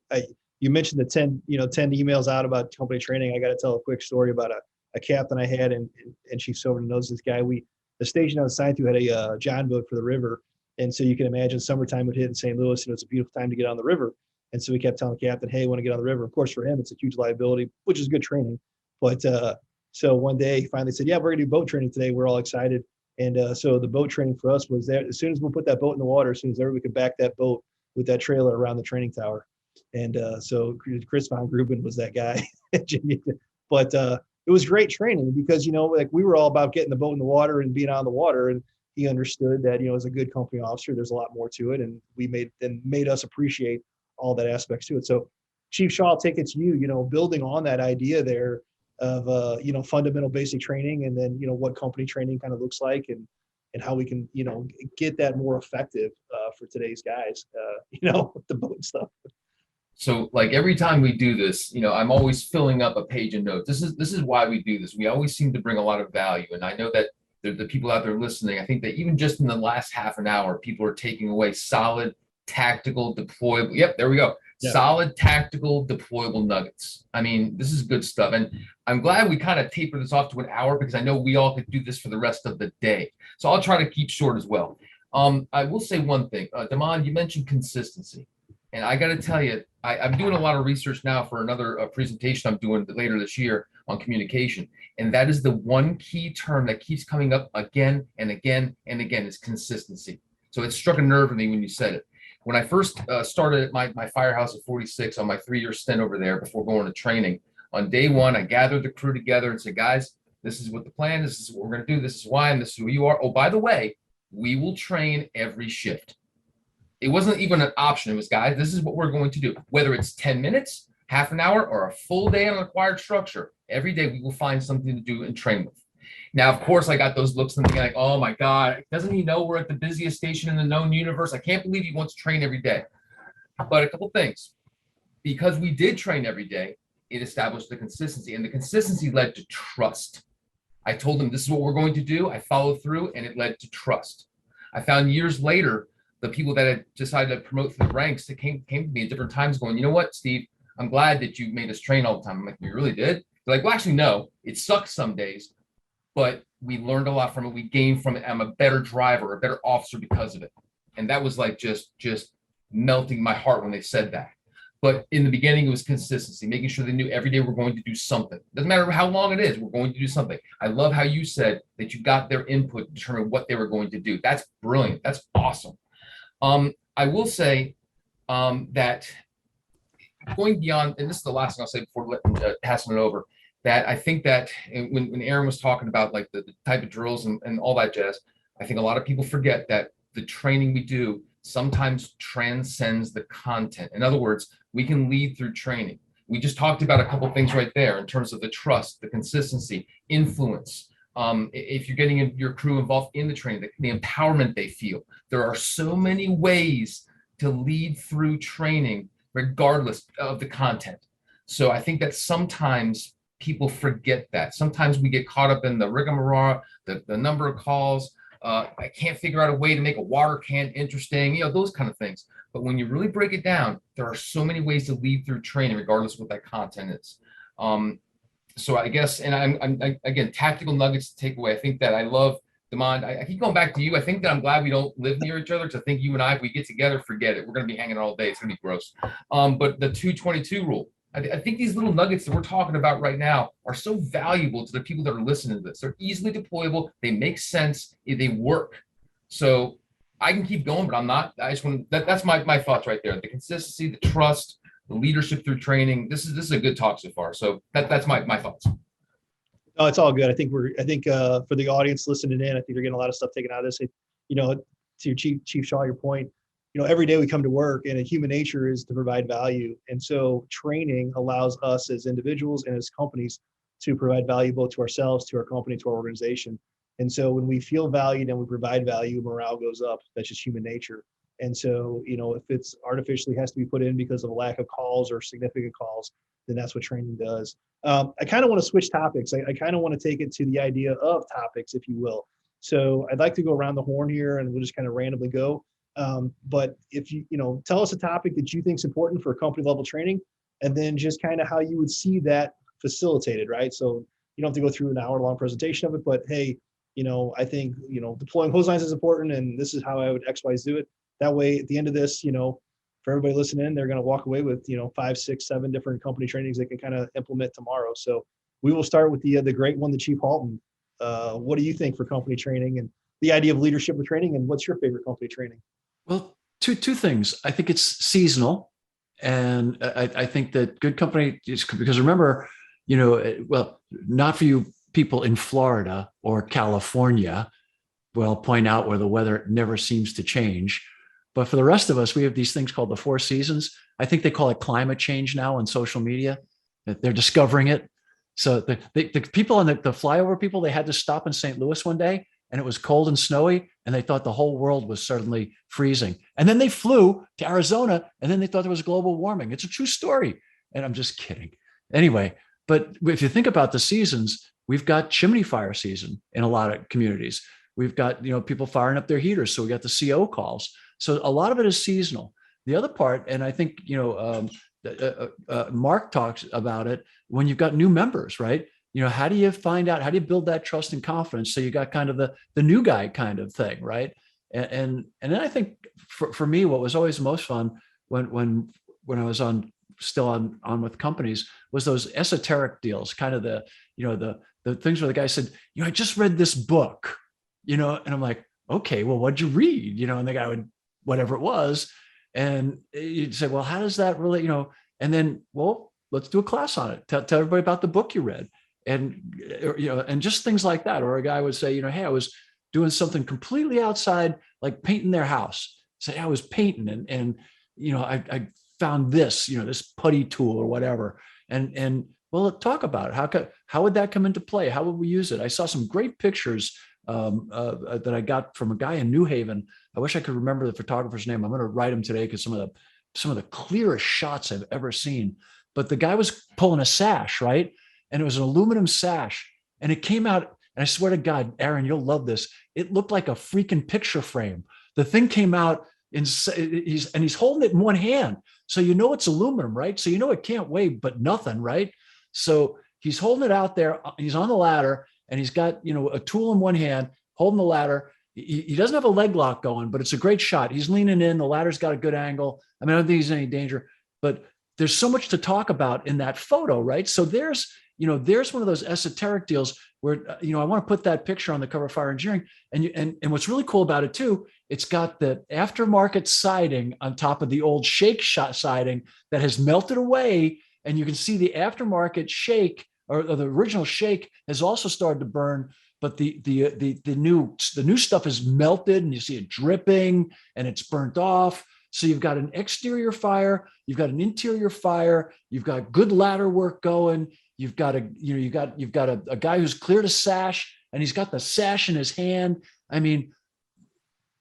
You mentioned the 10 emails out about company training. I got to tell a quick story about a captain I had, and Chief Silverton knows this guy. The station I was assigned to had a John boat for the river. And so you can imagine summertime would hit in St. Louis, and it's a beautiful time to get on the river. And so we kept telling the captain, hey, I want to get on the river. Of course, for him, it's a huge liability, which is good training. But so one day he finally said, yeah, we're going to do boat training today. We're all excited. And so the boat training for us was that as soon as we put that boat in the water, as soon as we could back that boat with that trailer around the training tower. And so Chris Von Gruben was that guy. But it was great training because, we were all about getting the boat in the water and being on the water. And he understood that, as a good company officer, there's a lot more to it. And made us appreciate all that aspects to it. So Chief Shaw, I'll take it to you, building on that idea there of, fundamental basic training, and then, what company training kind of looks like, and how we can, get that more effective for today's guys, with the boat stuff. So like every time we do this, I'm always filling up a page of notes. This is why we do this. We always seem to bring a lot of value. And I know that the people out there listening, I think that even just in the last half an hour, people are taking away solid, tactical, deployable. Yep, there we go. Yeah. Solid, tactical, deployable nuggets. I mean, this is good stuff. And I'm glad we kind of tapered this off to an hour, because I know we all could do this for the rest of the day. So I'll try to keep short as well. I will say one thing. Damon, you mentioned consistency. And I got to tell you, I'm doing a lot of research now for another presentation I'm doing later this year on communication. And that is the one key term that keeps coming up again and again and again, is consistency. So it struck a nerve in me when you said it. When I first started at my firehouse at 46 on my 3-year stint over there before going to training, on day one, I gathered the crew together and said, guys, this is what the plan is. This is what we're going to do. This is why, and this is who you are. Oh, by the way, we will train every shift. It wasn't even an option. It was, guys, this is what we're going to do. Whether it's 10 minutes, half an hour, or a full day on an acquired structure, every day we will find something to do and train with. Now, of course, I got those looks and thinking like, oh my God, doesn't he know we're at the busiest station in the known universe? I can't believe he wants to train every day. But a couple things. Because we did train every day, it established the consistency, and the consistency led to trust. I told him this is what we're going to do. I followed through, and it led to trust. I found years later, the people that had decided to promote through the ranks that came to me at different times going, you know what, Steve, I'm glad that you made us train all the time. I'm like, we really did? They're like, well, actually, no, it sucks some days, but we learned a lot from it. We gained from it. I'm a better driver, a better officer because of it. And that was like just melting my heart when they said that. But in the beginning, it was consistency, making sure they knew every day we're going to do something. Doesn't matter how long it is, we're going to do something. I love how you said that you got their input to determine what they were going to do. That's brilliant. That's awesome. I will say that going beyond, and this is the last thing I'll say before passing it over, that I think that when Aaron was talking about like the type of drills and all that jazz, I think a lot of people forget that the training we do sometimes transcends the content. In other words, we can lead through training. We just talked about a couple of things right there in terms of the trust, the consistency, influence. If you're getting your crew involved in the training, the empowerment they feel. There are so many ways to lead through training, regardless of the content. So I think that sometimes people forget that. Sometimes we get caught up in the rigmarole, the number of calls. I can't figure out a way to make a water can interesting, those kind of things. But when you really break it down, there are so many ways to lead through training, regardless of what that content is. So I guess, and I'm again, tactical nuggets to take away. I think that I love, Damon, I keep going back to you. I think that I'm glad we don't live near each other, because I think you and I, if we get together, forget it. We're going to be hanging all day. It's going to be gross. But the 222 rule, I think these little nuggets that we're talking about right now are so valuable to the people that are listening to this. They're easily deployable. They make sense. They work. So I can keep going, but I'm not. I just want that's my thoughts right there. The consistency, the trust, the leadership through training. This is a good talk so far. So that's my thoughts. Oh, it's all good. I think for the audience listening in, I think you're getting a lot of stuff taken out of this. To Chief Shaw, your point, every day we come to work, and human nature is to provide value. And so training allows us as individuals and as companies to provide value both to ourselves, to our company, to our organization. And so when we feel valued and we provide value, morale goes up. That's just human nature. And so, if it's artificially has to be put in because of a lack of calls or significant calls, then that's what training does. I kind of want to switch topics. I kind of want to take it to the idea of topics, if you will. So I'd like to go around the horn here, and we'll just kind of randomly go. But if you tell us a topic that you think is important for company level training, and then just kind of how you would see that facilitated, right? So you don't have to go through an hour-long presentation of it, but hey, I think, deploying hose lines is important, and this is how I would XYZ do it. That way, at the end of this, for everybody listening, they're going to walk away with, 5, 6, 7 different company trainings they can kind of implement tomorrow. So we will start with the great one, the Chief Halton. What do you think for company training and the idea of leadership with training, and what's your favorite company training? Well, two things. I think it's seasonal, and I think that good company is, because remember, well, not for you people in Florida or California, well, point out where the weather never seems to change. But for the rest of us, we have these things called the 4 seasons. I think they call it climate change now on social media. They're discovering it. So the people on the flyover people, they had to stop in St. Louis one day, and it was cold and snowy, and they thought the whole world was suddenly freezing. And then they flew to Arizona, and then they thought there was global warming. It's a true story. And I'm just kidding. Anyway, but if you think about the seasons, we've got chimney fire season in a lot of communities. We've got, people firing up their heaters. So we got the CO calls. So a lot of it is seasonal. The other part, and I think, Mark talks about it, when you've got new members, right? How do you find out, how do you build that trust and confidence? So you got kind of the new guy kind of thing, right? And then I think for me, what was always most fun when I was still on with companies was those esoteric deals, kind of the things where the guy said, I just read this book, and I'm like, okay, well, what'd you read? And the guy would, whatever it was. And you'd say, well, how does that really, and then, well, let's do a class on it. Tell everybody about the book you read. And, and just things like that. Or a guy would say, hey, I was doing something completely outside, like painting their house. Say, I was painting and I found this, this putty tool or whatever. And well, talk about it. How would that come into play? How would we use it? I saw some great pictures that I got from a guy in New Haven. I wish I could remember the photographer's name. I'm going to write him today, because some of the clearest shots I've ever seen. But the guy was pulling a sash, right? And it was an aluminum sash, and it came out. And I swear to God, Aaron, you'll love this. It looked like a freaking picture frame. The thing came out he's holding it in one hand. So it's aluminum, right? So it can't weigh but nothing, right? So he's holding it out there. He's on the ladder, and he's got, a tool in one hand, holding the ladder. He doesn't have a leg lock going, but it's a great shot. He's leaning in. The ladder's got a good angle. I mean, I don't think he's in any danger, but there's so much to talk about in that photo, right? So there's one of those esoteric deals where, I want to put that picture on the cover of Fire Engineering. And what's really cool about it too, it's got the aftermarket siding on top of the old shake shot siding that has melted away. And you can see the aftermarket shake, or the original shake, has also started to burn. But the new stuff is melted, and you see it dripping and it's burnt off. So you've got an exterior fire, you've got an interior fire, you've got good ladder work going. You've got a guy who's cleared a sash, and he's got the sash in his hand. I mean,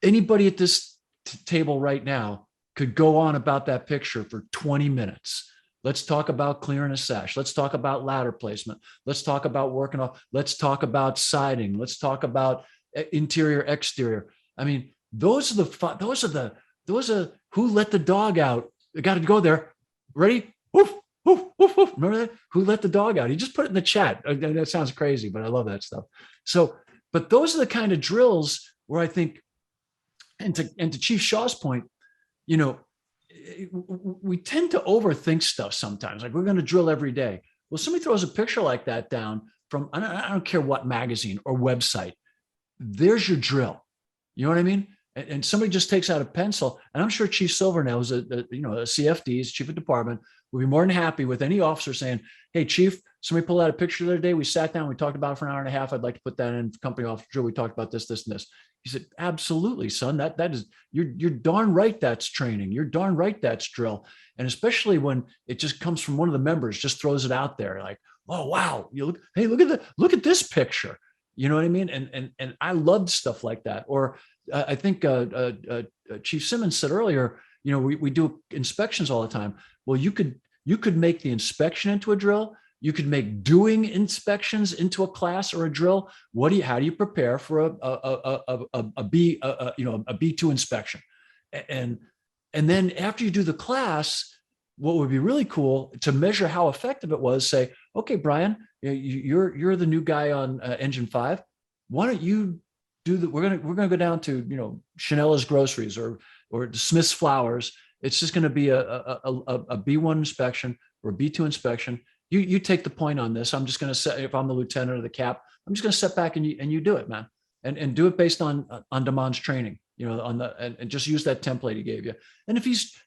anybody at this table right now could go on about that picture for 20 minutes. Let's talk about clearing a sash. Let's talk about ladder placement. Let's talk about working off. Let's talk about siding. Let's talk about interior, exterior. I mean, those are who let the dog out. I got to go there. Ready? Woof. Woof, woof, woof. Remember that? Who let the dog out? He just put it in the chat. That sounds crazy, but I love that stuff. So, but those are the kind of drills where I think, and to Chief Shaw's point, we tend to overthink stuff sometimes. Like, we're going to drill every day. Well, somebody throws a picture like that down from, I don't care what magazine or website. There's your drill. You know what I mean? And somebody just takes out a pencil, and I'm sure Chief Silvernail, who's a CFD, chief of department, would be more than happy with any officer saying, "Hey, Chief, somebody pulled out a picture the other day. We sat down, we talked about it for an hour and a half. I'd like to put that in company officer drill. We talked about this, this, and this." He said, "Absolutely, son. That is, you're darn right. That's training. You're darn right. That's drill." And especially when it just comes from one of the members, just throws it out there, like, "Oh wow, look at this picture." You know what I mean? And I loved stuff like that. Or I think Chief Simmons said earlier, we do inspections all the time. Well, you could make the inspection into a drill. You could make doing inspections into a class or a drill. How do you prepare for a B2 inspection? And then after you do the class, what would be really cool to measure how effective it was, say, "Okay, Brian, you're the new guy on engine 5. Why don't you do that? We're gonna go down to Chanella's Groceries or Smith's Flowers. It's just going to be a B1 inspection or a B2 inspection. You take the point on this. I'm just going to set, if I'm the lieutenant or the cap, I'm just going to step back and you do it, man, and do it based on Damon's training, and just use that template he gave you. And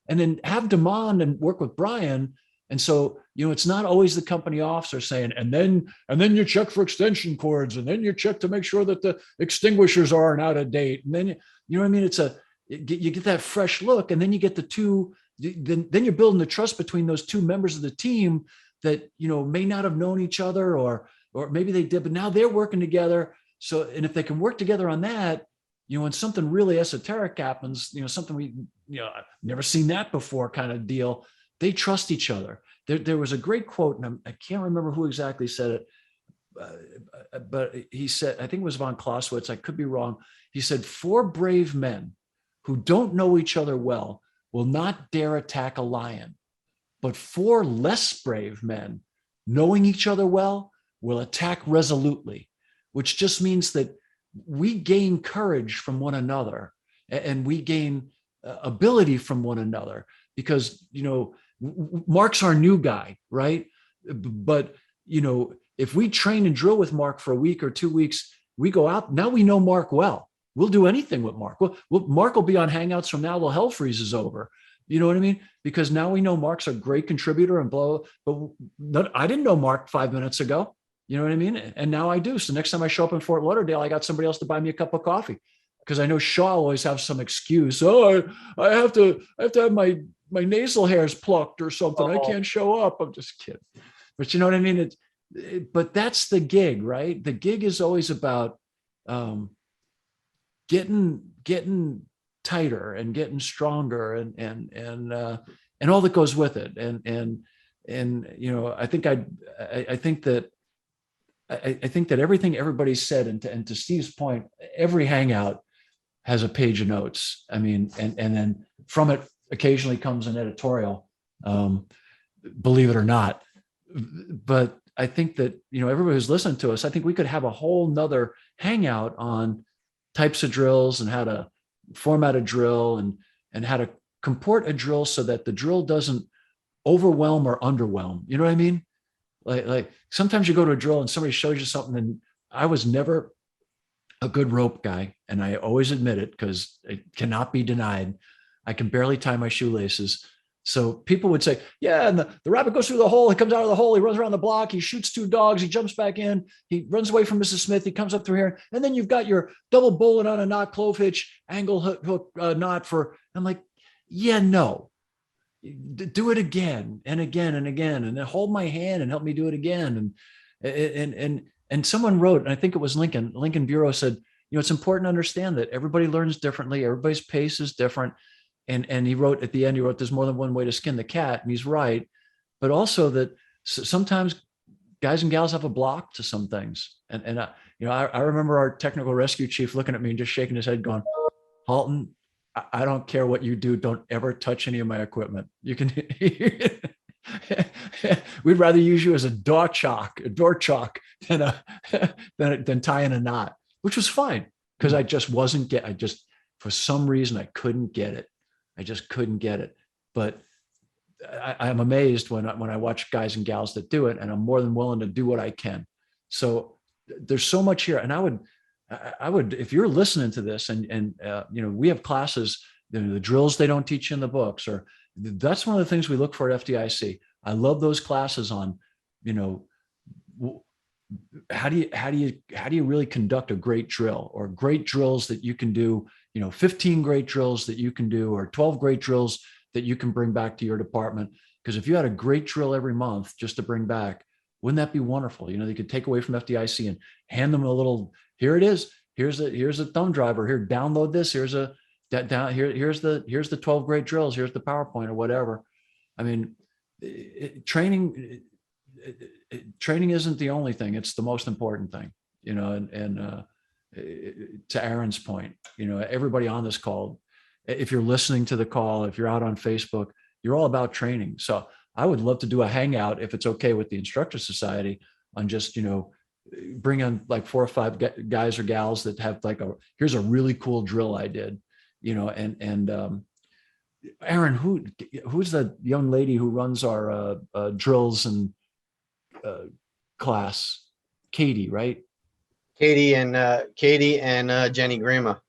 then have Damon and work with Brian. And so, it's not always the company officer saying, and then you check for extension cords, and then you check to make sure that the extinguishers aren't out of date. And then, you know what I mean? You get that fresh look, and then you get the two, then you're building the trust between those two members of the team that, may not have known each other, or maybe they did, but now they're working together. So, and if they can work together on that, when something really esoteric happens, something I've never seen that before kind of deal, they trust each other. There was a great quote, and I can't remember who exactly said it, but he said, I think it was von Clausewitz, I could be wrong. He said, 4 brave men who don't know each other well will not dare attack a lion, but 4 less brave men knowing each other well will attack resolutely, which just means that we gain courage from one another, and we gain ability from one another, because, Mark's our new guy, right? But, if we train and drill with Mark for a week or 2 weeks, we go out, now we know Mark well. We'll do anything with Mark. Mark will be on Hangouts from now till hell freezes over. You know what I mean? Because now we know Mark's a great contributor and but I didn't know Mark 5 minutes ago. You know what I mean? And now I do. So next time I show up in Fort Lauderdale, I got somebody else to buy me a cup of coffee, because I know Shaw always have some excuse. "Oh, I have to have my nasal hairs plucked or something. I can't show up." I'm just kidding. But you know what I mean? But that's the gig, right? The gig is always about getting tighter and getting stronger and all that goes with it. And I think that everything everybody said, and to Steve's point, every Hangout has a page of notes. I mean, and then from it occasionally comes an editorial, believe it or not. But I think that, everybody who's listening to us, I think we could have a whole nother Hangout on types of drills and how to format a drill and how to comport a drill so that the drill doesn't overwhelm or underwhelm. You know what I mean? Like sometimes you go to a drill and somebody shows you something, and I was never a good rope guy, and I always admit it because it cannot be denied. I can barely tie my shoelaces. So people would say, yeah, and the rabbit goes through the hole, he comes out of the hole, he runs around the block, he shoots 2 dogs, he jumps back in, he runs away from Mrs. Smith, he comes up through here, and then you've got your double bullet on a knot clove hitch angle hook knot for, I'm like, yeah, no, do it again and again and again, and then hold my hand and help me do it again. And someone wrote, and I think it was Lincoln Bureau said, it's important to understand that everybody learns differently, everybody's pace is different. And he wrote at the end, there's more than one way to skin the cat. And he's right. But also that sometimes guys and gals have a block to some things. And I remember our technical rescue chief looking at me and just shaking his head going, Halton, I don't care what you do. Don't ever touch any of my equipment. You can, we'd rather use you as a door chalk than tying a knot, which was fine. Because I just for some reason, I couldn't get it. I just couldn't get it. But I'm amazed when I watch guys and gals that do it, and I'm more than willing to do what I can. So there's so much here. And I would, if you're listening to this and we have classes, the drills they don't teach you in the books, or that's one of the things we look for at FDIC. I love those classes on, how do you really conduct a great drill, or great drills that you can do, 15 great drills that you can do, or 12 great drills that you can bring back to your department. Because if you had a great drill every month just to bring back, wouldn't that be wonderful? They could take away from FDIC and hand them a little, here it is. Here's a thumb driver here. Download this. Here's the 12 great drills. Here's the PowerPoint or whatever. I mean, training isn't the only thing. It's the most important thing, to Aaron's point, everybody on this call, if you're listening to the call, if you're out on Facebook, you're all about training. So I would love to do a hangout, if it's okay with the Instructor Society, on just, bring on like 4 or 5 guys or gals that have here's a really cool drill I did, Aaron, who's the young lady who runs our drills and class? Katie, right? Katie and Jenny Grima.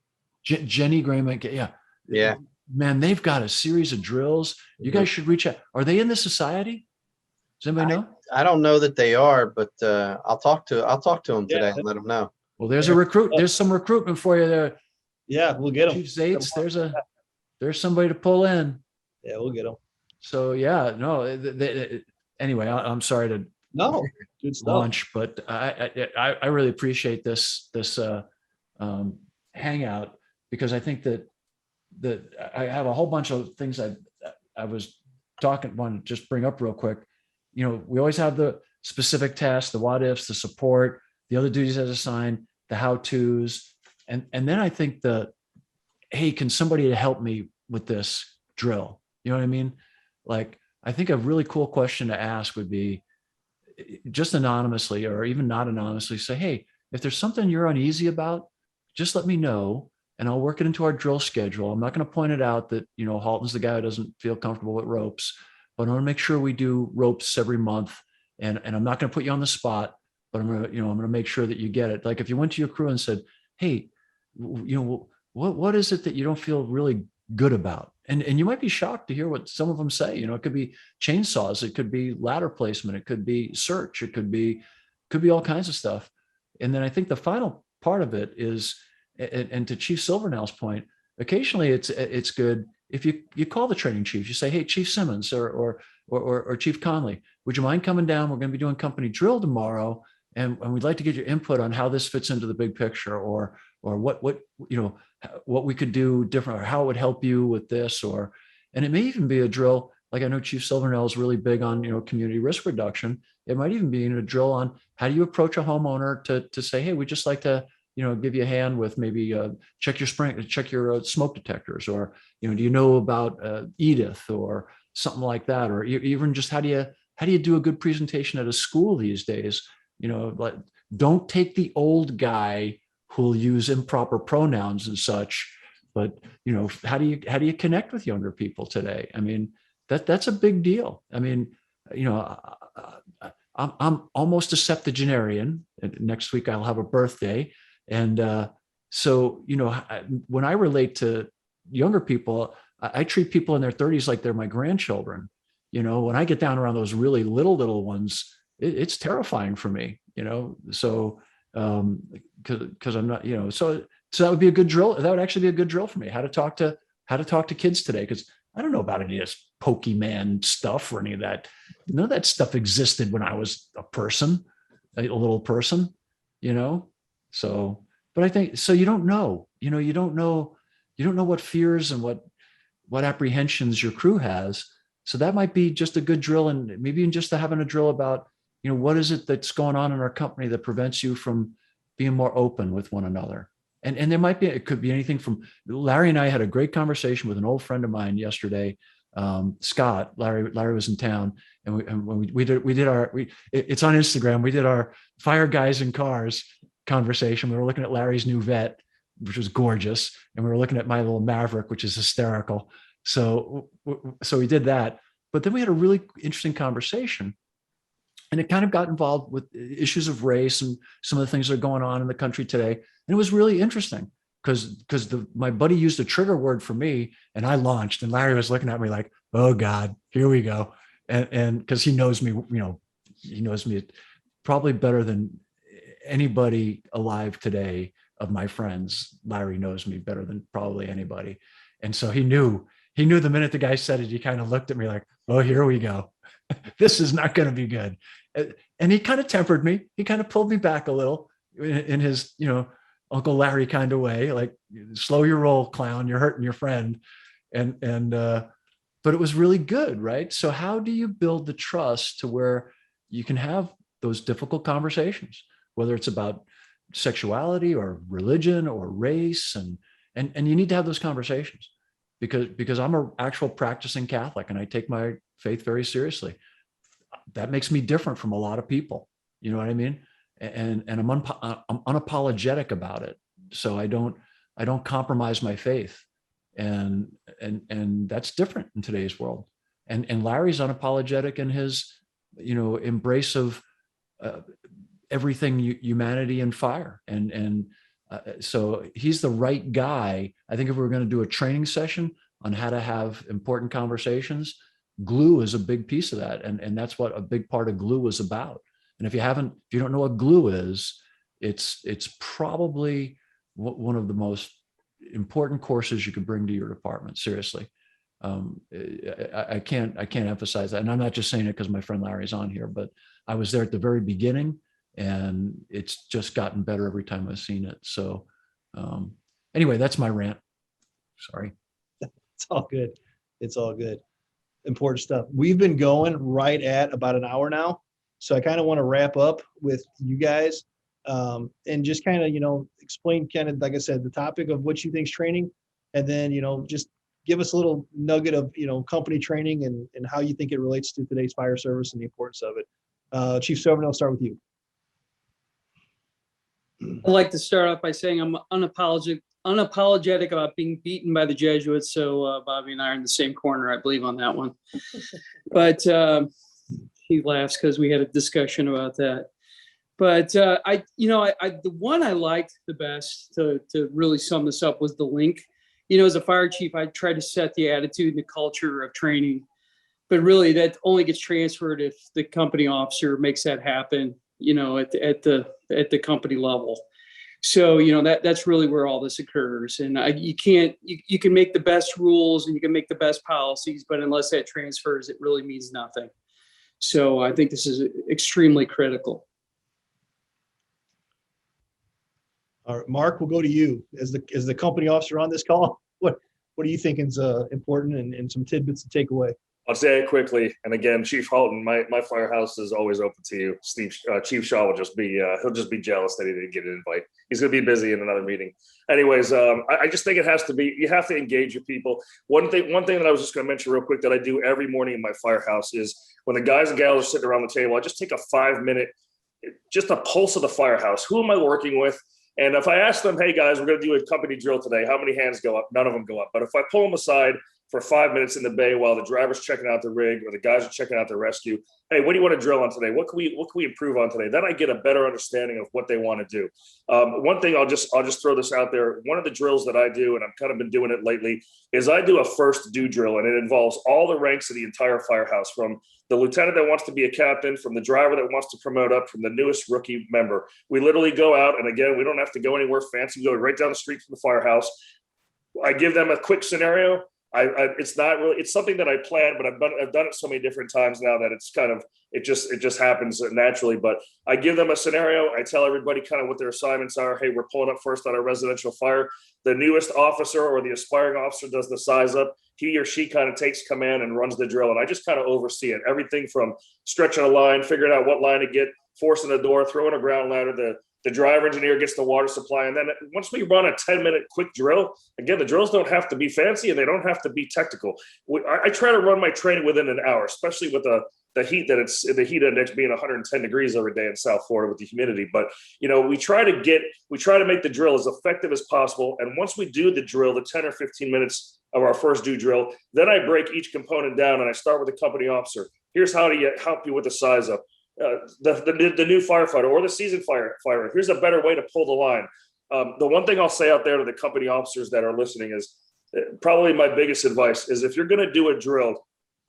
Jenny Grima, yeah. Man, they've got a series of drills. You guys should reach out. Are they in the society? Does anybody know? I don't know that they are, but I'll talk to them today and let them know. Well, there's some recruitment for you there. Yeah, we'll get them. Chief Zaitz, there's somebody to pull in. Yeah, we'll get them. So yeah, no. Anyway, I'm sorry to good stuff. launch, but I really appreciate this hangout, because I think that I have a whole bunch of things I was want to just bring up real quick. We always have the specific tasks, the what ifs, the support, the other duties as assigned, the how-tos, and then I think hey, can somebody help me with this drill? You know what I mean? Like, I think a really cool question to ask would be, just anonymously or even not anonymously, say, hey, if there's something you're uneasy about, just let me know and I'll work it into our drill schedule. I'm not going to point it out that, Halton's the guy who doesn't feel comfortable with ropes, but I want to make sure we do ropes every month. And I'm not going to put you on the spot, but I'm going to make sure that you get it. Like if you went to your crew and said, hey, what is it that you don't feel really good about? And you might be shocked to hear what some of them say. It could be chainsaws, it could be ladder placement, it could be search, it could be all kinds of stuff. And then I think the final part of it is, and to Chief Silvernell's point, occasionally it's good if you call the training chief. You say, hey, Chief Simmons or Chief Conley, would you mind coming down? We're going to be doing company drill tomorrow, and we'd like to get your input on how this fits into the big picture, or what we could do different, or how it would help you with this, and it may even be a drill. Like I know Chief Silvernell is really big on, community risk reduction. It might even be in a drill on how do you approach a homeowner to say, hey, we'd just like to, give you a hand with maybe check your smoke detectors, or, do you know about Edith or something like that? Or even just how do you do a good presentation at a school these days? Like, don't take the old guy who'll use improper pronouns and such, but how do you connect with younger people today? I mean, that's a big deal. I mean, you know, I'm almost a septuagenarian. Next week I'll have a birthday, and so you know, when I relate to younger people, I treat people in their 30s like they're my grandchildren. You know, when I get down around those really little ones, it's terrifying for me. You know, so because I'm not, you know, so that would be a good drill. That would actually be a good drill for me. How to talk to kids today, because I don't know about any of this Pokemon stuff or any of that. None of that stuff existed when I was a little person, you know? So, but I think, so you don't know, you don't know what fears and what apprehensions your crew has. So that might be just a good drill. And maybe even just having a drill about, you know, what is it that's going on in our company that prevents you from being more open with one another? And there might be, it could be anything from, Larry and I had a great conversation with an old friend of mine yesterday, Scott. Larry was in town, and it's on Instagram. We did our Fire Guys in Cars conversation. We were looking at Larry's new vet, which was gorgeous, and we were looking at my little Maverick, which is hysterical. So we did that, but then we had a really interesting conversation. And it kind of got involved with issues of race and some of the things that are going on in the country today. And it was really interesting because my buddy used a trigger word for me, and I launched, and Larry was looking at me like, oh God, here we go. And because he knows me, he knows me probably better than anybody alive today of my friends. Larry knows me better than probably anybody. And so he knew the minute the guy said it, he kind of looked at me like, oh, here we go. This is not going to be good. And he kind of tempered me. He kind of pulled me back a little in his, Uncle Larry kind of way, like, slow your roll, clown, you're hurting your friend. But it was really good, right? So how do you build the trust to where you can have those difficult conversations, whether it's about sexuality or religion or race, and you need to have those conversations because I'm an actual practicing Catholic and I take my faith very seriously. That makes me different from a lot of people. You know what I mean? And I'm unapologetic about it. So I don't compromise my faith. And that's different in today's world. And Larry's unapologetic in his, embrace of everything humanity and fire. So he's the right guy. I think if we were going to do a training session on how to have important conversations, glue is a big piece of that. And that's what a big part of glue is about. And if you don't know what glue is, it's probably one of the most important courses you could bring to your department. Seriously. I can't emphasize that. And I'm not just saying it because my friend Larry's on here, but I was there at the very beginning and it's just gotten better every time I've seen it. So anyway, that's my rant. Sorry. It's all good. It's all good. Important stuff. We've been going right at about an hour now. So I kind of want to wrap up with you guys and just kind of, explain kind of, like I said, the topic of what you think is training. And then, just give us a little nugget of, company training and how you think it relates to today's fire service and the importance of it. Chief Stovin, I'll start with you. I'd like to start off by saying I'm unapologetic about being beaten by the Jesuits. So Bobby and I are in the same corner, I believe, on that one. But he laughs because we had a discussion about that. But the one I liked the best to really sum this up was the link. As a fire chief, I try to set the attitude and the culture of training, but really that only gets transferred if the company officer makes that happen, at the company level. So, that's really where all this occurs. And you can make the best rules and you can make the best policies, but unless that transfers, it really means nothing. So I think this is extremely critical. All right, Mark, we'll go to you as the company officer on this call. What are you thinking is important and some tidbits to take away? I'll say it quickly. And again, Chief Halton, my firehouse is always open to you. Chief Shaw will just be, he'll just be jealous that he didn't get an invite. He's going to be busy in another meeting. Anyways, I just think it has to be, you have to engage your people. One thing that I was just going to mention real quick that I do every morning in my firehouse is when the guys and gals are sitting around the table, I just take a 5-minute, just a pulse of the firehouse. Who am I working with? And if I ask them, hey guys, we're going to do a company drill today, how many hands go up? None of them go up. But if I pull them aside for 5 minutes in the bay while the driver's checking out the rig or the guys are checking out the rescue. Hey, what do you want to drill on today? What can we improve on today? Then I get a better understanding of what they want to do. One thing I'll just throw this out there. One of the drills that I do, and I've kind of been doing it lately, is I do a first do drill, and it involves all the ranks of the entire firehouse, from the lieutenant that wants to be a captain, from the driver that wants to promote up, from the newest rookie member. We literally go out, and again, we don't have to go anywhere fancy. We go right down the street from the firehouse. I give them a quick scenario. It's not really, it's something that I plan, but I've done it so many different times now that it's kind of, it just happens naturally. But I give them a scenario. I tell everybody kind of what their assignments are. Hey, we're pulling up first on a residential fire. The newest officer or the aspiring officer does the size up. He or she kind of takes command and runs the drill. And I just kind of oversee it. Everything from stretching a line, figuring out what line to get, forcing the door, throwing a ground ladder, the driver engineer gets the water supply. And then once we run a 10-minute quick drill, again, the drills don't have to be fancy and they don't have to be technical. I try to run my training within an hour, especially with the heat the heat index being 110 degrees every day in South Florida with the humidity. But, we try to make the drill as effective as possible. And once we do the drill, the 10 or 15 minutes of our first do drill, then I break each component down and I start with the company officer. Here's how to help you with the size up. The new firefighter or the seasoned firefighter. Here's a better way to pull the line. The one thing I'll say out there to the company officers that are listening is probably my biggest advice is if you're going to do a drill,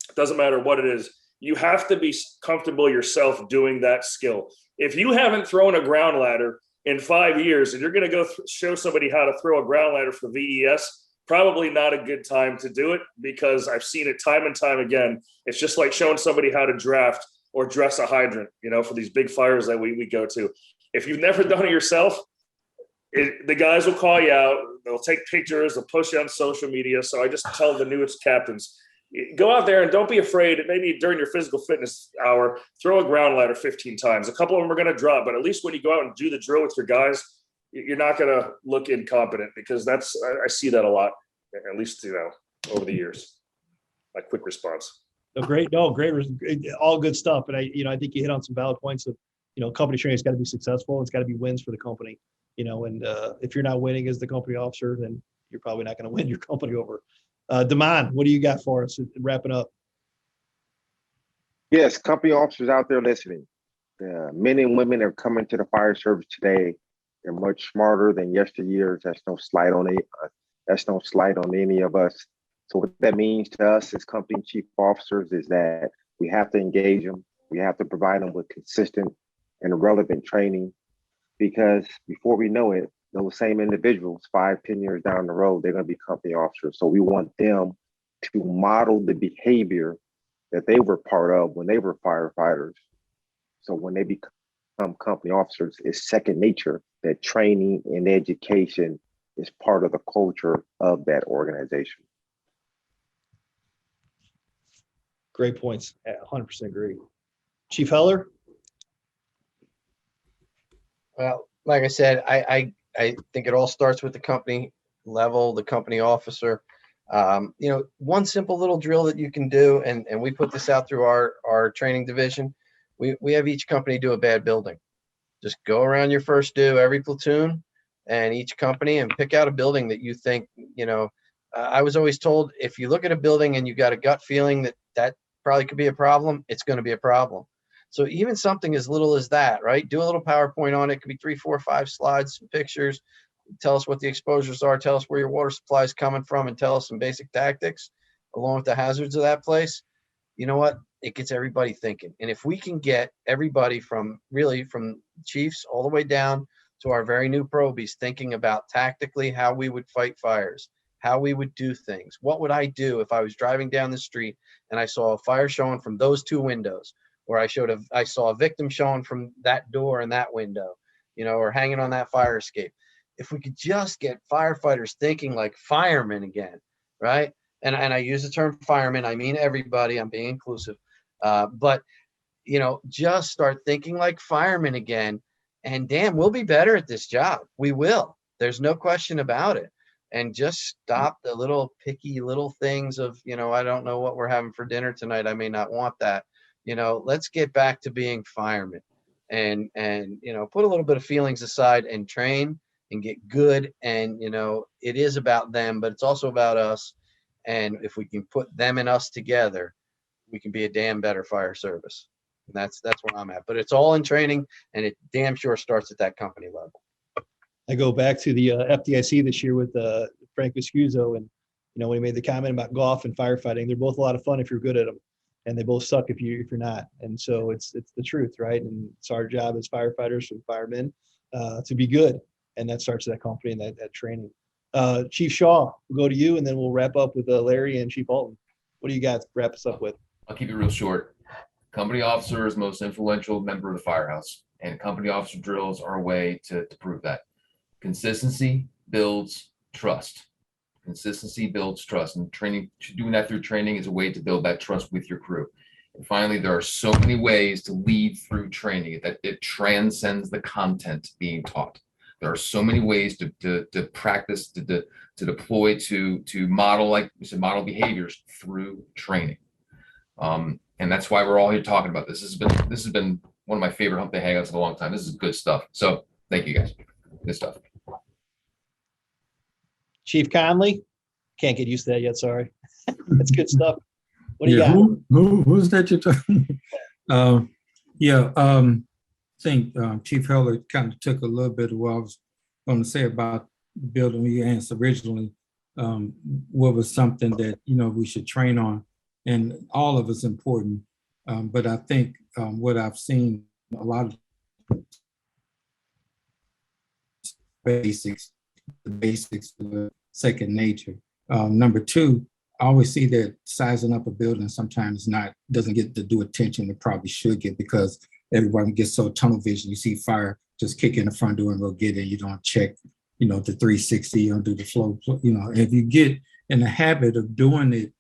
it doesn't matter what it is, you have to be comfortable yourself doing that skill. If you haven't thrown a ground ladder in 5 years and you're going to go show somebody how to throw a ground ladder for VES, probably not a good time to do it, because I've seen it time and time again. It's just like showing somebody how to draft or dress a hydrant, for these big fires that we go to. If you've never done it yourself, the guys will call you out. They'll take pictures. They'll post you on social media. So I just tell the newest captains, go out there and don't be afraid. Maybe during your physical fitness hour, throw a ground ladder 15 times. A couple of them are going to drop, but at least when you go out and do the drill with your guys, you're not going to look incompetent, because I see that a lot, at least, over the years. My quick response. Great, all good stuff. And I think you hit on some valid points of, company training has got to be successful. It's got to be wins for the company, and if you're not winning as the company officer, then you're probably not going to win your company over. Damon, what do you got for us wrapping up? Yes, company officers out there listening. The men and women that are coming to the fire service today, they're much smarter than yesteryears. That's no slight on it. That's no slight on any of us. So what that means to us as company chief officers is that we have to engage them. We have to provide them with consistent and relevant training, because before we know it, those same individuals, 5-10 years down the road, they're going to be company officers. So we want them to model the behavior that they were part of when they were firefighters. So when they become company officers, it's second nature that training and education is part of the culture of that organization. Great points. 100% agree. Chief Heller? Well, like I said, I think it all starts with the company level, the company officer. One simple little drill that you can do, and we put this out through our training division. We have each company do a bad building. Just go around your first do, every platoon and each company, and pick out a building that you think, I was always told, if you look at a building and you got a gut feeling that probably could be a problem, it's going to be a problem. So even something as little as that, right? Do a little PowerPoint on it. It could be 3, 4, 5 slides, some pictures. Tell us what the exposures are. Tell us where your water supply is coming from, and tell us some basic tactics along with the hazards of that place. You know what? It gets everybody thinking. And if we can get everybody from chiefs all the way down to our very new probies thinking about tactically how we would fight fires, how we would do things. What would I do if I was driving down the street and I saw a fire showing from those 2 windows, or I saw a victim showing from that door and that window, or hanging on that fire escape. If we could just get firefighters thinking like firemen again, right? And I use the term firemen, I mean everybody, I'm being inclusive. But just start thinking like firemen again, and damn, we'll be better at this job. We will. There's no question about it. And just stop the little picky little things of, I don't know what we're having for dinner tonight. I may not want that. Let's get back to being firemen and put a little bit of feelings aside and train and get good. And, it is about them, but it's also about us. And if we can put them and us together, we can be a damn better fire service. And that's where I'm at. But it's all in training, and it damn sure starts at that company level. I go back to the FDIC this year with Frank Viscuso, and when he made the comment about golf and firefighting, they're both a lot of fun if you're good at them, and they both suck if you're not. And so it's the truth, right? And it's our job as firefighters and firemen to be good, and that starts at that company and that training. Chief Shaw, we'll go to you, and then we'll wrap up with Larry and Chief Alton. What do you got to wrap us up with? I'll keep it real short. Company officer is the most influential member of the firehouse, and company officer drills are a way to prove that. Consistency builds trust. Consistency builds trust, and doing that through training is a way to build that trust with your crew. And finally, there are so many ways to lead through training that it transcends the content being taught. There are so many ways to practice, to deploy, to model, like we said, model behaviors through training. And that's why we're all here talking about this. This has been one of my favorite Humpday Hangouts in a long time. This is good stuff. So thank you guys. Good stuff. Chief Conley, can't get used to that yet. Sorry. That's good stuff. What do you got? Who's that you're talking? I think Chief Heller kind of took a little bit of what I was going to say about the building we asked originally. What was something that we should train on, and all of it's important. But I think what I've seen a lot of basics second nature. Number two, I always see that sizing up a building sometimes doesn't get the due attention it probably should get, because everyone gets so tunnel vision. You see fire, just kick in the front door and go get in. You don't check, the 360, you don't do the flow. If you get in the habit of doing it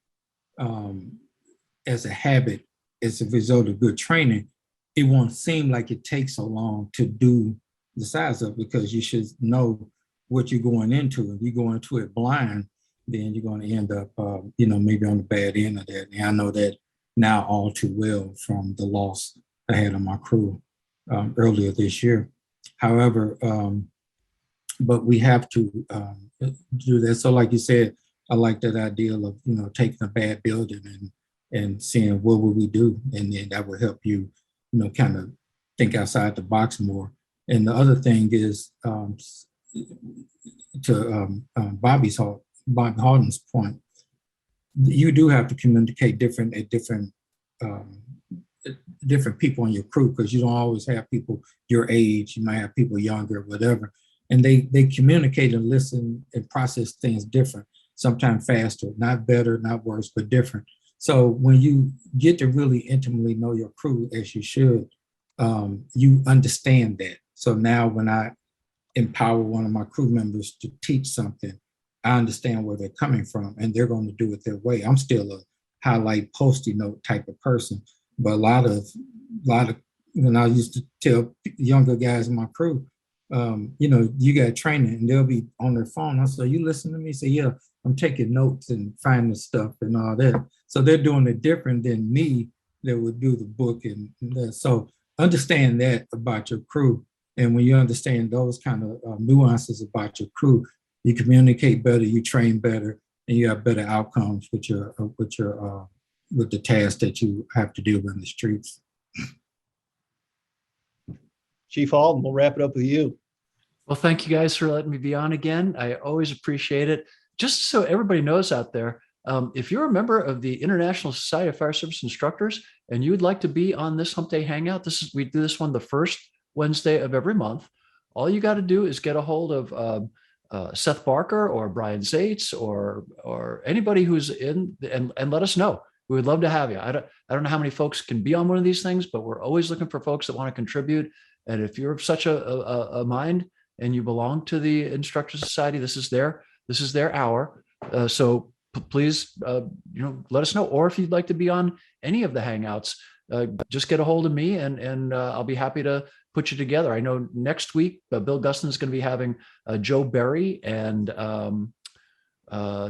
as a habit, as a result of good training, it won't seem like it takes so long to do the size up, because you should know what you're going into. If you go into it blind, then you're going to end up, maybe on the bad end of that. And I know that now all too well from the loss I had on my crew earlier this year. However, but we have to do that. So like you said, I like that idea of, taking a bad building and seeing what would we do. And then that will help you, kind of think outside the box more. And the other thing is to Bobby Harden's point, you do have to communicate different people on your crew, because you don't always have people your age. You might have people younger, whatever, and they communicate and listen and process things different, sometimes faster, not better, not worse, but different. So when you get to really intimately know your crew, as you should, you understand that. So now when I empower one of my crew members to teach something, I understand where they're coming from, and they're going to do it their way. I'm still a highlight post-it note type of person, but a lot of when I used to tell younger guys in my crew, you got training, and they'll be on their phone. I say, you listen to me? Say, yeah, I'm taking notes and finding stuff and all that. So they're doing it different than me that would do the book. And so understand that about your crew. And when you understand those kind of nuances about your crew, you communicate better, you train better, and you have better outcomes with the tasks that you have to deal with in the streets. Chief Alton, we'll wrap it up with you. Well, thank you guys for letting me be on again. I always appreciate it. Just so everybody knows out there, if you're a member of the International Society of Fire Service Instructors and you would like to be on this Humpday Hangout, we do this one the first Wednesday of every month. All you got to do is get a hold of Seth Barker or Brian Zaitz or anybody who's in, and let us know. We would love to have you. I don't know how many folks can be on one of these things, but we're always looking for folks that want to contribute. And if you're of such a mind and you belong to the Instructor Society, this is their hour. So please, let us know. Or if you'd like to be on any of the Hangouts, just get a hold of me and I'll be happy to put you together. I know next week, Bill Gustin is going to be having Joe Berry and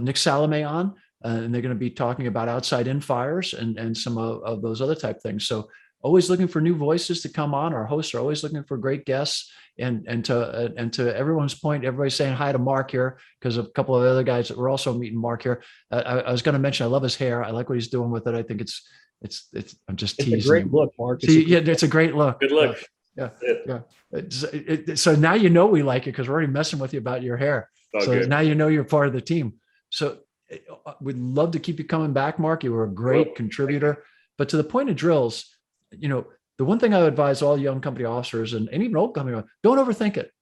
Nick Salome on, and they're going to be talking about outside in fires and some of those other type things. So always looking for new voices to come on. Our hosts are always looking for great guests. And to everyone's point, everybody's saying hi to Mark here, because a couple of other guys that were also meeting Mark here. I was going to mention, I love his hair. I like what he's doing with it. I think it's I'm just teasing. It's a great him. look, Mark. See, yeah, it's a great look. Good look. Yeah. So now you know we like it, because we're already messing with you about your hair. Oh, So good. now you know you're part of the team. So we'd love to keep you coming back, Mark. You were a great contributor. But to the point of drills, the one thing I would advise all young company officers and even old company officers, don't overthink it.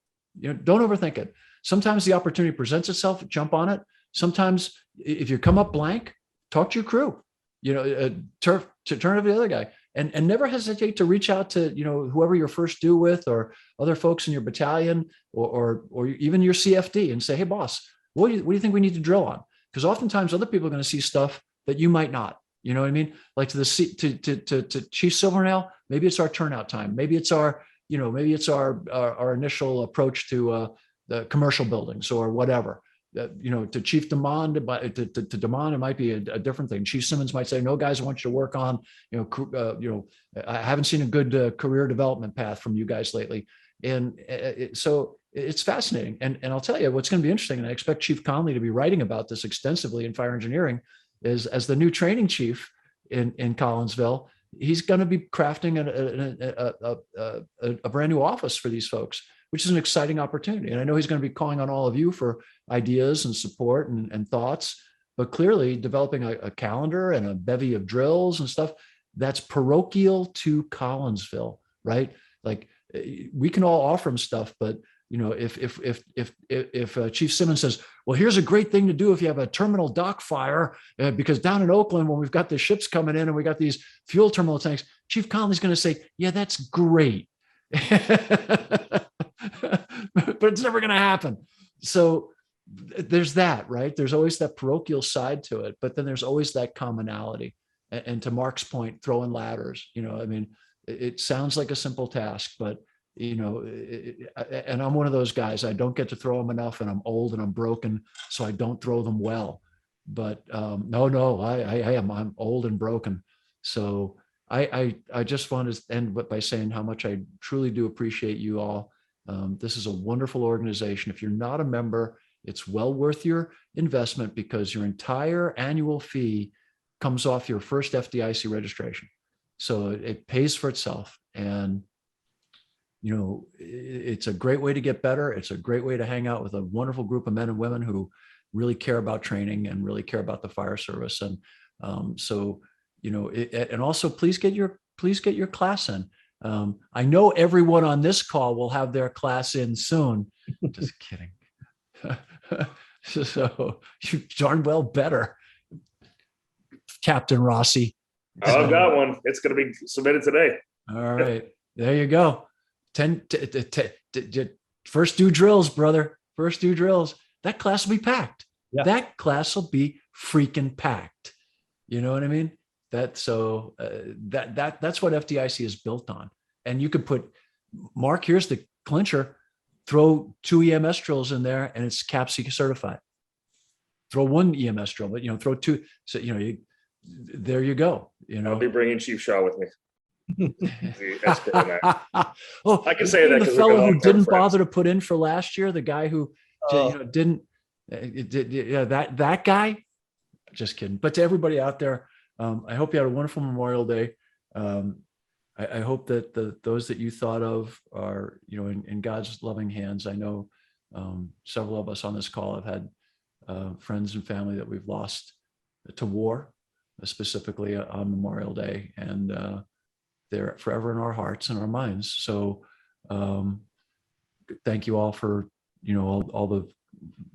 Don't overthink it. Sometimes the opportunity presents itself, jump on it. Sometimes if you come up blank, talk to your crew, turn to the other guy, and never hesitate to reach out to, whoever you're first due with, or other folks in your battalion, or even your CFD, and say, hey boss, what do you think we need to drill on? Because oftentimes other people are going to see stuff that you might not. You know what I mean? Like to Chief Silvernail, maybe it's our turnout time. Maybe it's our initial approach to the commercial buildings or whatever. To Chief Demond, to Demond, it might be a different thing. Chief Simmons might say, no, guys, I want you to work on, I haven't seen a good career development path from you guys lately. And so it's fascinating. And I'll tell you what's going to be interesting, and I expect Chief Conley to be writing about this extensively in fire engineering, is as the new training chief in Collinsville, he's going to be crafting a brand new office for these folks, which is an exciting opportunity. And I know he's going to be calling on all of you for ideas and support and thoughts, but clearly developing a calendar and a bevy of drills and stuff that's parochial to Collinsville, right? Like we can all offer him stuff, but if Chief Simmons says, well, here's a great thing to do if you have a terminal dock fire, because down in Oakland, when we've got the ships coming in and we got these fuel terminal tanks, Chief Conley's going to say, yeah, that's great. But it's never going to happen. So there's that, right? There's always that parochial side to it, but then there's always that commonality. And to Mark's point, throwing ladders, it sounds like a simple task, but and I'm one of those guys, I don't get to throw them enough, and I'm old and I'm broken, so I don't throw them well. But I'm old and broken. So I just want to end by saying how much I truly do appreciate you all. This is a wonderful organization. If you're not a member, it's well worth your investment, because your entire annual fee comes off your first FDIC registration. So it pays for itself. And it's a great way to get better. It's a great way to hang out with a wonderful group of men and women who really care about training and really care about the fire service. And and also please get your class in. I know everyone on this call will have their class in soon. Just kidding. So you darn well better, Captain Rossi. I've got one. It's going to be submitted today. All right, there you go. 10 first due drills, brother. First due drills. That class will be packed. Yeah. That class will be freaking packed. You know what I mean? That's what FDIC is built on. And you could put, Mark, here's the clincher, throw 2 EMS drills in there and it's CAPC certified. Throw 1 EMS drill, but throw 2. So there you go. I'll be bringing Chief Shaw with me. Oh, I can say that. The fellow who didn't bother to put in for last year, the guy who didn't, that guy. Just kidding. But to everybody out there, I hope you had a wonderful Memorial Day. I hope that those that you thought of are in God's loving hands. I know several of us on this call have had friends and family that we've lost to war, specifically on Memorial Day, and they're forever in our hearts and our minds. So thank you all for, all the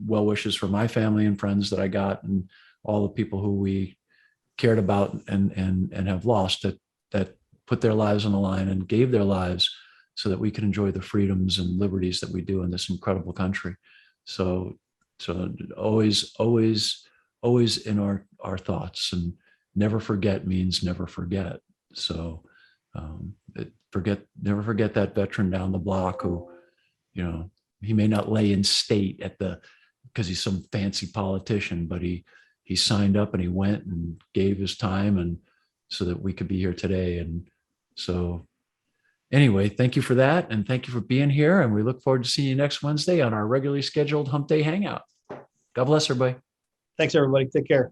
well wishes for my family and friends that I got, and all the people who we cared about and have lost that put their lives on the line and gave their lives so that we can enjoy the freedoms and liberties that we do in this incredible country. So always in our thoughts, and never forget means never forget. So never forget that veteran down the block who, he may not lay in state because he's some fancy politician, but he signed up and he went and gave his time, and so that we could be here today. And So anyway, thank you for that. And thank you for being here. And we look forward to seeing you next Wednesday on our regularly scheduled Hump Day Hangout. God bless everybody. Thanks, everybody. Take care.